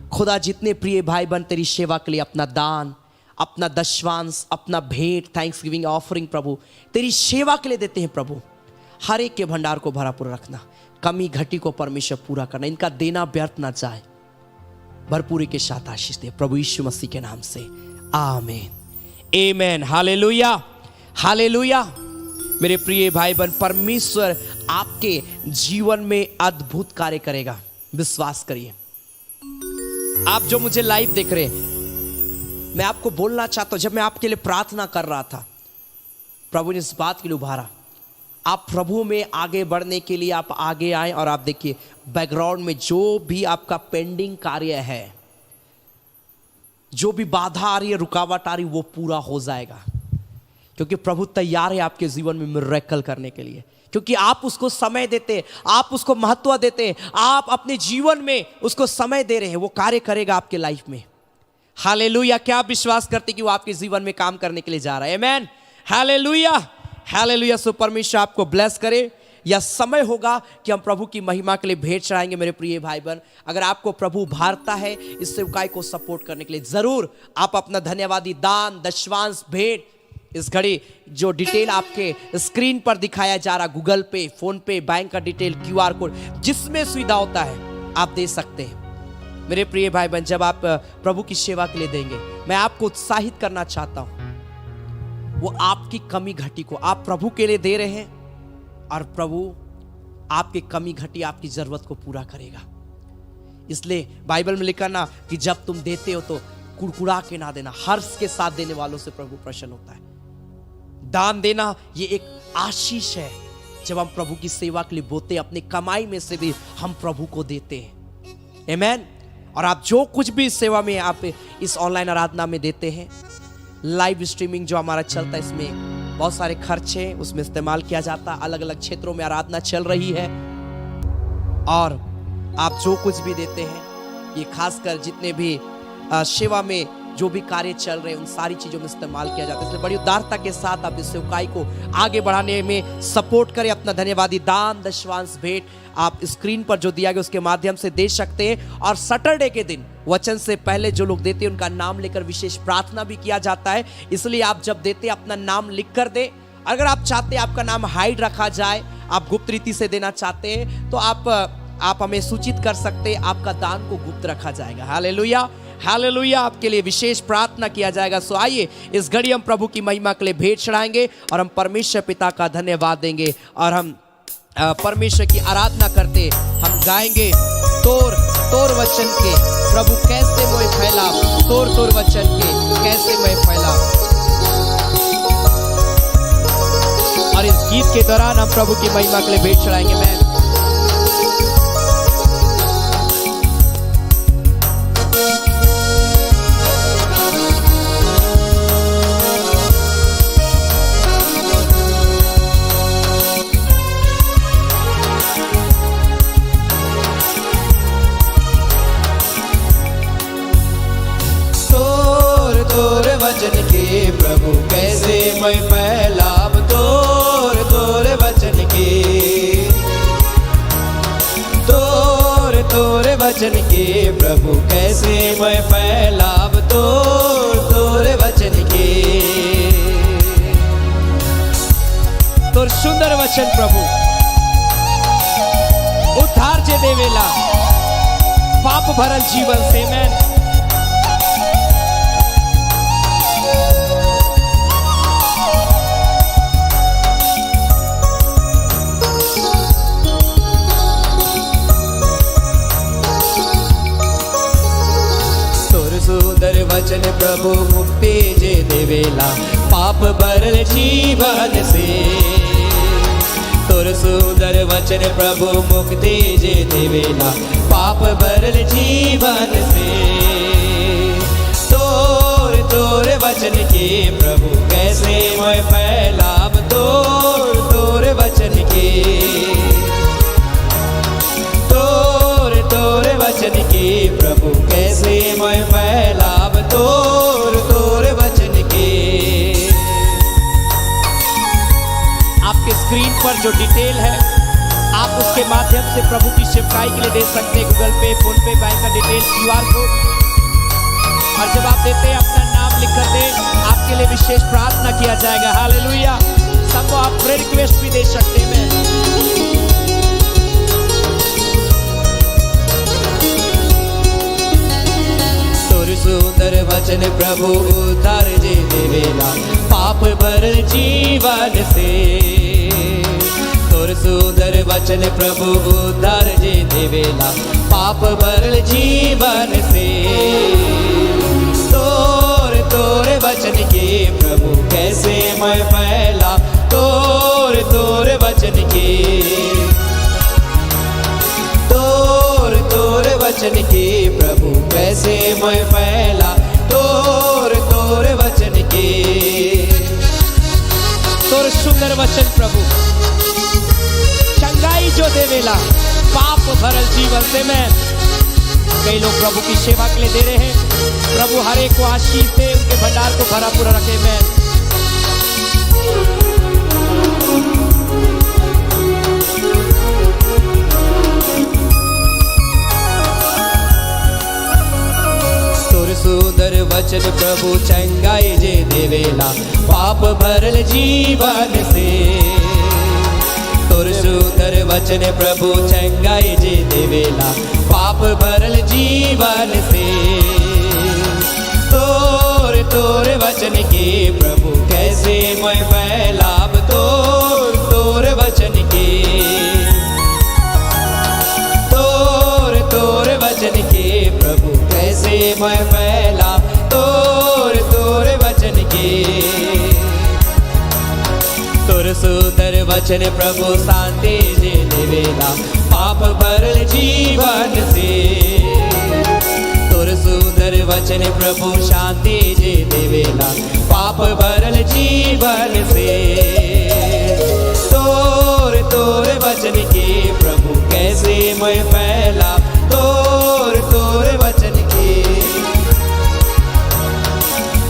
खुदा, जितने प्रिय भाई बहन तेरी सेवा के लिए अपना दान, अपना दशवांश, अपना भेंट, थैंक्स गिविंग ऑफरिंग प्रभु तेरी सेवा के लिए देते हैं प्रभु। हर एक के भंडार को भरा पूरा रखना, कमी घटी को परमेश्वर पूरा करना, इनका देना व्यर्थ ना जाए, भरपूरी के साथ आशीष दे प्रभु यीशु मसीह के नाम से, आमीन, आमेन, हालेलुया, हालेलुया। मेरे प्रिय भाई बहन, परमेश्वर आपके जीवन में अद्भुत कार्य करेगा, विश्वास करिए। आप जो मुझे लाइव देख रहे हैं, मैं आपको बोलना चाहता हूं, जब मैं आपके लिए प्रार्थना कर रहा था, प्रभु ने इस बात के लिए उभारा, आप प्रभु में आगे बढ़ने के लिए आप आगे आए। और आप देखिए बैकग्राउंड में जो भी आपका पेंडिंग कार्य है, जो भी बाधा आ रही है, रुकावट आ रही, वो पूरा हो जाएगा, क्योंकि प्रभु तैयार है आपके जीवन में मिरेकल करने के लिए, क्योंकि आप उसको समय देते, आप उसको महत्व देते, आप अपने जीवन में उसको समय दे रहे हैं, वो कार्य करेगा आपके लाइफ में। हालेलुया। क्या आप विश्वास करते कि वो आपके जीवन में काम करने के लिए जा रहा है? Amen, hallelujah, hallelujah. सो परमेश्वर आपको ब्लेस करे। यह समय होगा कि हम प्रभु की महिमा के लिए भेंट चढ़ाएंगे। मेरे प्रिय भाई बहन, अगर आपको प्रभु उभारता है इस सेवकाई को सपोर्ट करने के लिए, जरूर आप अपना धन्यवादी दान, दशवांश, भेंट, इस घड़ी जो डिटेल आपके स्क्रीन पर दिखाया जा रहा, गूगल पे, फोन पे, बैंक का डिटेल, QR कोड, जिसमें सुविधा होता है आप दे सकते हैं। मेरे प्रिय भाई बहन, जब आप प्रभु की सेवा के लिए देंगे, मैं आपको उत्साहित करना चाहता हूं, वो आपकी कमी घटी को आप प्रभु के लिए दे रहे हैं, और प्रभु आपकी कमी घटी, आपकी जरूरत को पूरा करेगा। इसलिए बाइबल में लिखा ना कि जब तुम देते हो तो कुड़कुड़ा के ना देना, हर्ष के साथ देने वालों से प्रभु प्रसन्न होता है। दान देना ये एक आशीष है। जब हम प्रभु की सेवा के लिए बोते हैं, अपनी कमाई में से भी हम प्रभु को देते हैं। आमेन। और आप जो कुछ भी इस सेवा में, आप इस ऑनलाइन आराधना में देते हैं, लाइव स्ट्रीमिंग जो हमारा चलता है, इसमें बहुत सारे खर्चे उसमें इस्तेमाल किया जाता है। अलग अलग क्षेत्रों में आराधना चल रही है, और आप जो कुछ भी देते हैं, ये खासकर जितने भी सेवा में जो भी कार्य चल रहे हैं, उन सारी चीजों में इस्तेमाल किया जाता है। इसलिए बड़ी उदारता के साथ आप इस सेवकाई को आगे बढ़ाने में सपोर्ट करें। अपना धन्यवादी दान, दशवांश, भेंट आप स्क्रीन पर जो दिया गया उसके माध्यम से दे सकते हैं। और सैटरडे के दिन वचन से पहले जो लोग देते हैं, उनका नाम लेकर विशेष प्रार्थना भी किया जाता है। इसलिए आप जब देते अपना नाम लिख कर दे। अगर आप चाहते हैं आपका नाम हाइड रखा जाए, आप गुप्त रीति से देना चाहते हैं, तो आप हमें सूचित कर सकते हैं, आपका दान को गुप्त रखा जाएगा। Hallelujah, hallelujah. आपके लिए विशेष प्रार्थना किया जाएगा। सो आइए इस घड़ी हम प्रभु की महिमा के लिए भेंट चढ़ाएंगे, और हम परमेश्वर पिता का धन्यवाद देंगे, और हम परमेश्वर की आराधना करते हम गाएंगे, तोर तोर वचन के प्रभु कैसे मोय फैला, तोर तोर वचन के कैसे मैं फैला। और इस गीत के दौरान हम प्रभु की महिमा के लिए भेंट चढ़ाएंगे। मैं वचन के प्रभु कैसे मैं फैलाव, तोर तोर वचन के, तोर तोर वचन के प्रभु कैसे मैं फैलाव, तोर तोर वचन के। तोर सुंदर वचन प्रभु उद्धार जे देवेला पाप भरल जीवन से। मैं सुंदर वचन प्रभु मुक्ति जे देवेला पाप भरल जीवन से। तोर सुंदर वचन प्रभु मुक्ति जे देवेला पाप भरल जीवन से। तोर तोर वचन के प्रभु कैसे मैं फैलाव, तोर तोर वचन के, तोर तोर वचन के प्रभु कैसे मैं फैलाव, तोर तोर वचन के। आपके स्क्रीन पर जो डिटेल है, आप उसके माध्यम से प्रभु की सेवकाई के लिए दे सकते हैं। गूगल पे, फोन पे, बैंक का डिटेल, QR कोड। और जब आप देते हैं अपना नाम लिख करते आपके लिए विशेष प्रार्थना किया जाएगा। हालेलुया। सबको आप प्रेयर रिक्वेस्ट भी दे सकते हैं। तोर सुंदर वचन प्रभु उद्धार जे देवेला पाप भरल जीवन से। तोर सुंदर वचन प्रभु उद्धार जे देवेला पाप भरल जीवन से। तोर वचन के प्रभु कैसे मैं फैला, तोर वचन के, तोर वचन के प्रभु कैसे मैं फैला, तोर वचन के। तोर सुंदर वचन प्रभु चंगाई जो देवेला पाप भरल जीवन से। मैं कई लोग प्रभु की सेवा के लिए दे रहे हैं। प्रभु हर एक को आशीष दे, उनके भंडार को भरा पूरा रखे। मैं तोर सुंदर वचन प्रभु चंगाई जे देवेला पाप भरल जीवन से। तोर सुंदर वचन प्रभु चंगाई जे देवेला पाप भरल जीवन से। तोर वचन के प्रभु कैसे मैं फैलाब, तोर वचन के, तोर वचन के प्रभु कैसे मैं फैला, तोर वचन के। तोर सुंदर वचन प्रभु शांति जे देवेला पाप भरल जीवन से। तोर सुंदर वचन प्रभु शांति जे देवेला पाप भरल जीवन से। तोर वचन के प्रभु कैसे मैं फैला, तोर वचन के,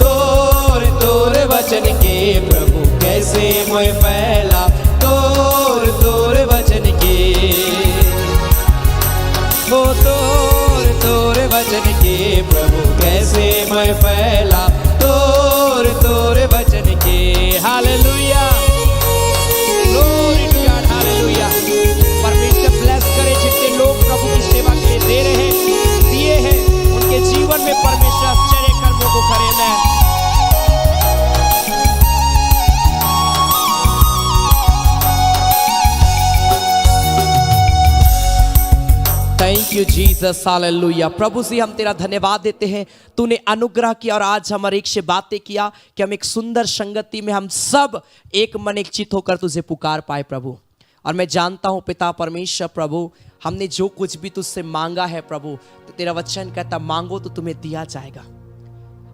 तोर वचन के प्रभु कैसे मैं फैला, तोर वचन के। ओ तोर वचन के प्रभु कैसे मैं फैला, तोर वचन के। Hallelujah, glory to God, hallelujah. परमेश्वर ब्लेस करे जितने लोग प्रभु की सेवा के लिए दे रहे हैं, दिए हैं, उनके जीवन में परमेश्वर आश्चर्य कर्मों को करे। मैं थैंक यू जीसस, हालेलुया। प्रभु से हम तेरा धन्यवाद देते हैं, तूने अनुग्रह किया और आज हमारे एक से बातें किया कि हम एक सुंदर संगति में हम सब एक मन एक चित होकर तुझे पुकार पाए प्रभु। और मैं जानता हूँ पिता परमेश्वर प्रभु, हमने जो कुछ भी तुझसे मांगा है प्रभु, तो तेरा वचन कहता मांगो तो तुम्हें दिया जाएगा।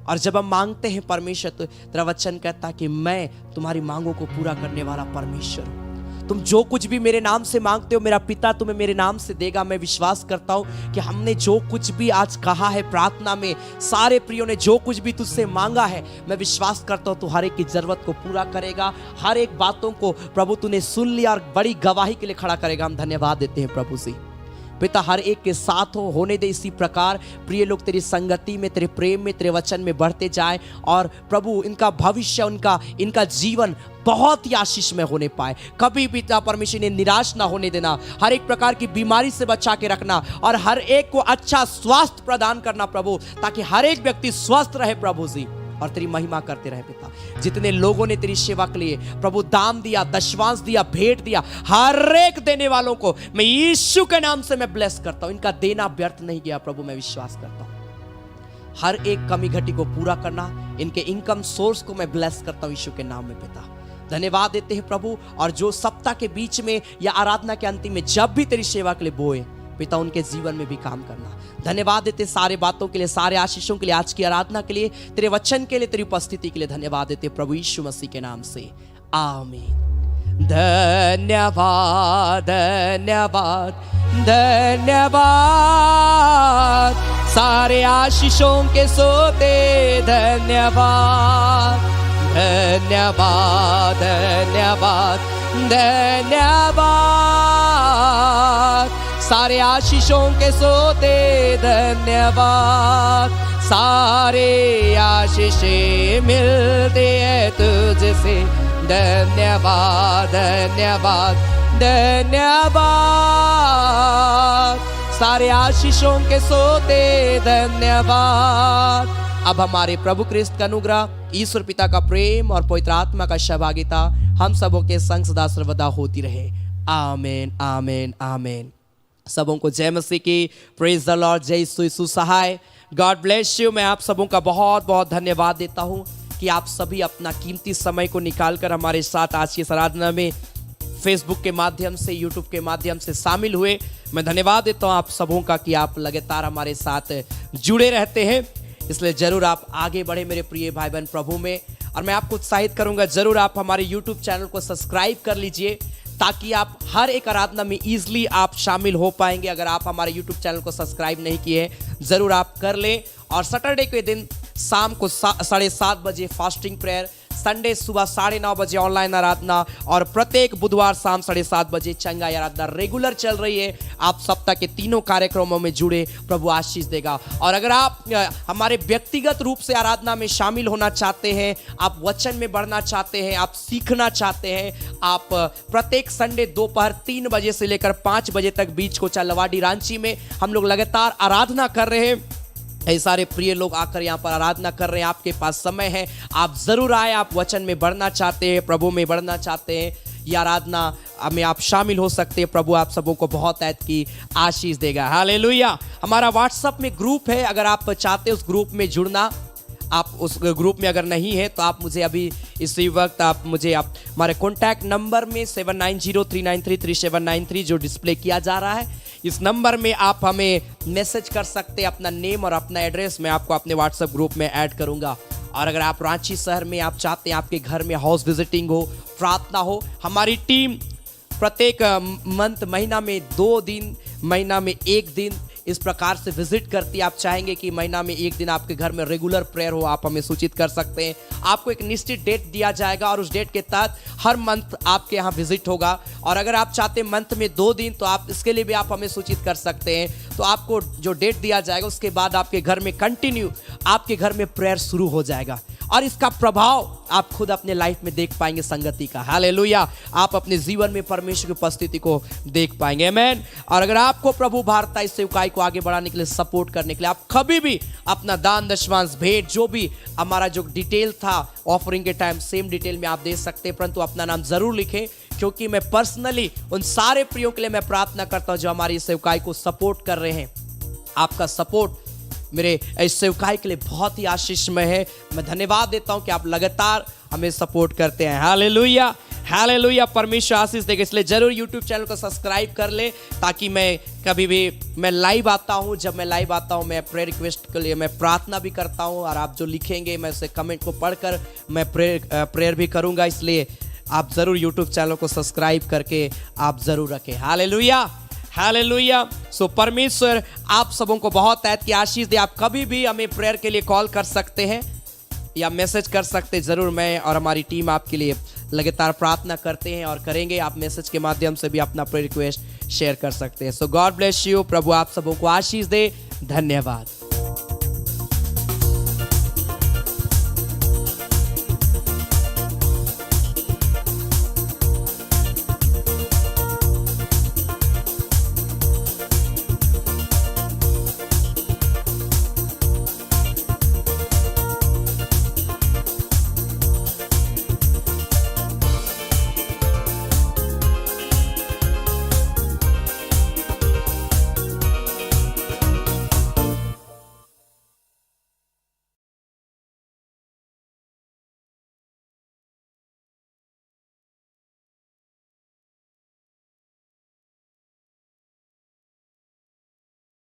और जब हम मांगते हैं परमेश्वर, तो तेरा वचन कहता कि मैं तुम्हारी मांगों को पूरा करने वाला परमेश्वर हूँ। तुम जो कुछ भी मेरे नाम से मांगते हो मेरा पिता तुम्हें मेरे नाम से देगा। मैं विश्वास करता हूं कि हमने जो कुछ भी आज कहा है प्रार्थना में, सारे प्रियों ने जो कुछ भी तुझसे मांगा है, मैं विश्वास करता हूं तू हर एक की जरूरत को पूरा करेगा। हर एक बातों को प्रभु तूने सुन लिया और बड़ी गवाही के लिए खड़ा करेगा। हम धन्यवाद देते हैं प्रभु जी। पिता हर एक के साथ होने दे इसी प्रकार प्रिय लोग तेरी संगति में, तेरे प्रेम में, तेरे वचन में बढ़ते जाए और प्रभु इनका भविष्य, इनका जीवन बहुत ही आशीष में होने पाए। कभी भी पिता परमेश्वर ने निराश ना होने देना, हर एक प्रकार की बीमारी से बचा के रखना और हर एक को अच्छा स्वास्थ्य प्रदान करना प्रभु, ताकि हर एक व्यक्ति स्वस्थ रहे प्रभु जी और तेरी महिमा करते रहे पिता। जितने लोगों ने तेरी सेवा के लिए प्रभु दान दिया, दशवांश दिया, भेंट दिया, हर एक देने वालों को मैं यीशु के नाम से मैं ब्लेस करता हूं। इनका देना व्यर्थ नहीं गया प्रभु, मैं विश्वास करता हूं। हर एक कमी घटी को पूरा करना, इनके इनकम सोर्स को मैं ब्लेस करता हूं यीशु के नाम में पिता। धन्यवाद देते हैं प्रभु। और जो सप्ताह के बीच में या आराधना के अंतिम में जब भी तेरी सेवा के लिए बोए पिता, उनके जीवन में भी काम करना। धन्यवाद देते सारे बातों के लिए, सारे आशीषों के लिए, आज की आराधना के लिए, तेरे वचन के लिए, तेरी उपस्थिति के लिए धन्यवाद देते प्रभु यीशु मसीह के नाम से, आमीन। धन्यवाद धन्यवाद धन्यवाद, सारे आशीषों के सोते धन्यवाद धन्यवाद धन्यवाद धन्यवाद, सारे आशीषों के सोते धन्यवाद, सारे आशीषें मिलते हैं तुझसे। धन्यवाद धन्यवाद धन्यवाद, सारे आशीषों के सोते धन्यवाद। अब हमारे प्रभु क्रिस्त का अनुग्रह, ईश्वर पिता का प्रेम और पवित्र आत्मा का सहभागिता हम सबों के संग सदा सर्वदा होती रहे। आमीन आमीन आमीन। सबों को जय मसीह की। Praise the lord. जय यीशु सहाय। God bless you. मैं आप सबों का बहुत बहुत धन्यवाद देता हूं कि आप सभी अपना कीमती समय को निकालकर हमारे साथ आज की आराधना में फेसबुक के माध्यम से, यूट्यूब के माध्यम से शामिल हुए। मैं धन्यवाद देता हूं आप सबों का कि आप लगातार हमारे साथ जुड़े रहते हैं। इसलिए जरूर आप आगे बढ़े मेरे प्रिय भाई बहन प्रभु में। और मैं आपको उत्साहित करूंगा, जरूर आप हमारे यूट्यूब चैनल को सब्सक्राइब कर लीजिए ताकि आप हर एक आराधना में ईजिली आप शामिल हो पाएंगे। अगर आप हमारे यूट्यूब चैनल को सब्सक्राइब नहीं किए जरूर आप कर लें। और सैटरडे के दिन शाम को 7:30 बजे फास्टिंग प्रेयर, संडे सुबह 9:30 बजे ऑनलाइन आराधना और प्रत्येक बुधवार शाम 7:30 बजे चंगाई आराधना रेगुलर चल रही है। आप सप्ताह के तीनों कार्यक्रमों में जुड़े, प्रभु आशीष देगा। और अगर आप हमारे व्यक्तिगत रूप से आराधना में शामिल होना चाहते हैं, आप वचन में बढ़ना चाहते हैं, आप सीखना चाहते हैं, आप प्रत्येक संडे दोपहर 3 बजे से लेकर 5 बजे तक बीच को लवाडी रांची में हम लोग लगातार आराधना कर रहे हैं। ऐसे सारे प्रिय लोग आकर यहाँ पर आराधना कर रहे हैं। आपके पास समय है, आप जरूर आए। आप वचन में बढ़ना चाहते हैं, प्रभु में बढ़ना चाहते हैं, ये आराधना में आप शामिल हो सकते हैं। प्रभु आप सबों को बहुत ऐत की आशीष देगा। हालेलुया। हमारा व्हाट्सएप में ग्रुप है, अगर आप चाहते हैं उस ग्रुप में जुड़ना, आप उस ग्रुप में अगर नहीं है तो आप मुझे अभी इसी वक्त आप हमारे कॉन्टैक्ट नंबर में 7903933793 जो डिस्प्ले किया जा रहा है, इस नंबर में आप हमें मैसेज कर सकते हैं अपना नेम और अपना एड्रेस। मैं आपको अपने व्हाट्सएप ग्रुप में ऐड करूंगा। और अगर आप रांची शहर में आप चाहते हैं आपके घर में हाउस विजिटिंग हो, प्रार्थना हो, हमारी टीम प्रत्येक महीना में 2 दिन, महीना में 1 दिन इस प्रकार से विजिट करती है। आप चाहेंगे कि महीना में 1 दिन आपके घर में रेगुलर प्रेयर हो, आप हमें सूचित कर सकते हैं। आपको एक निश्चित डेट दिया जाएगा और उस डेट के तहत हर मंथ आपके यहाँ विजिट होगा। और अगर आप चाहते हैं मंथ में 2 दिन, तो आप इसके लिए भी आप हमें सूचित कर सकते हैं। तो आपको जो डेट दिया जाएगा उसके बाद आपके घर में कंटिन्यू आपके घर में प्रेयर शुरू हो जाएगा और इसका प्रभाव आप खुद अपने लाइफ में देख पाएंगे संगति का। हालेलुया। आप अपने जीवन में परमेश्वर की उपस्थिति को देख पाएंगे। आमीन। और अगर आपको प्रभु भारता इस सेवकाई को आगे बढ़ाने के लिए, सपोर्ट करने के लिए, आप कभी भी अपना दान दशमांश भेंट जो भी हमारा जो डिटेल था ऑफरिंग के टाइम, सेम डिटेल में आप दे सकते हैं, परंतु अपना नाम जरूर लिखें, क्योंकि मैं पर्सनली उन सारे प्रियों के लिए मैं प्रार्थना करता हूं जो हमारी इस सेवकाई को सपोर्ट कर रहे हैं। आपका सपोर्ट मेरे इस सेवकाई के लिए बहुत ही आशीषमय है। मैं धन्यवाद देता हूं कि आप लगातार हमें सपोर्ट करते हैं। Hallelujah hallelujah. परमेश्वर आशीष देगा। इसलिए जरूर यूट्यूब चैनल को सब्सक्राइब कर ले ताकि मैं कभी भी मैं लाइव आता हूं, जब मैं लाइव आता हूं मैं प्रेयर रिक्वेस्ट के लिए मैं प्रार्थना भी करता हूं और आप जो लिखेंगे मैं उसे कमेंट को पढ़कर मैं प्रेयर भी करूंगा। इसलिए आप जरूर यूट्यूब चैनल को सब्सक्राइब करके आप जरूर रखें। Hallelujah hallelujah. सो परमेश्वर आप सबों को बहुत ऐत की आशीष दे। आप कभी भी हमें प्रेयर के लिए कॉल कर सकते हैं या मैसेज कर सकते हैं। जरूर मैं और हमारी टीम आपके लिए लगातार प्रार्थना करते हैं और करेंगे। आप मैसेज के माध्यम से भी अपना प्रेयर रिक्वेस्ट शेयर कर सकते हैं। सो गॉड ब्लेस यू। प्रभु आप सबों को आशीष दे। धन्यवाद।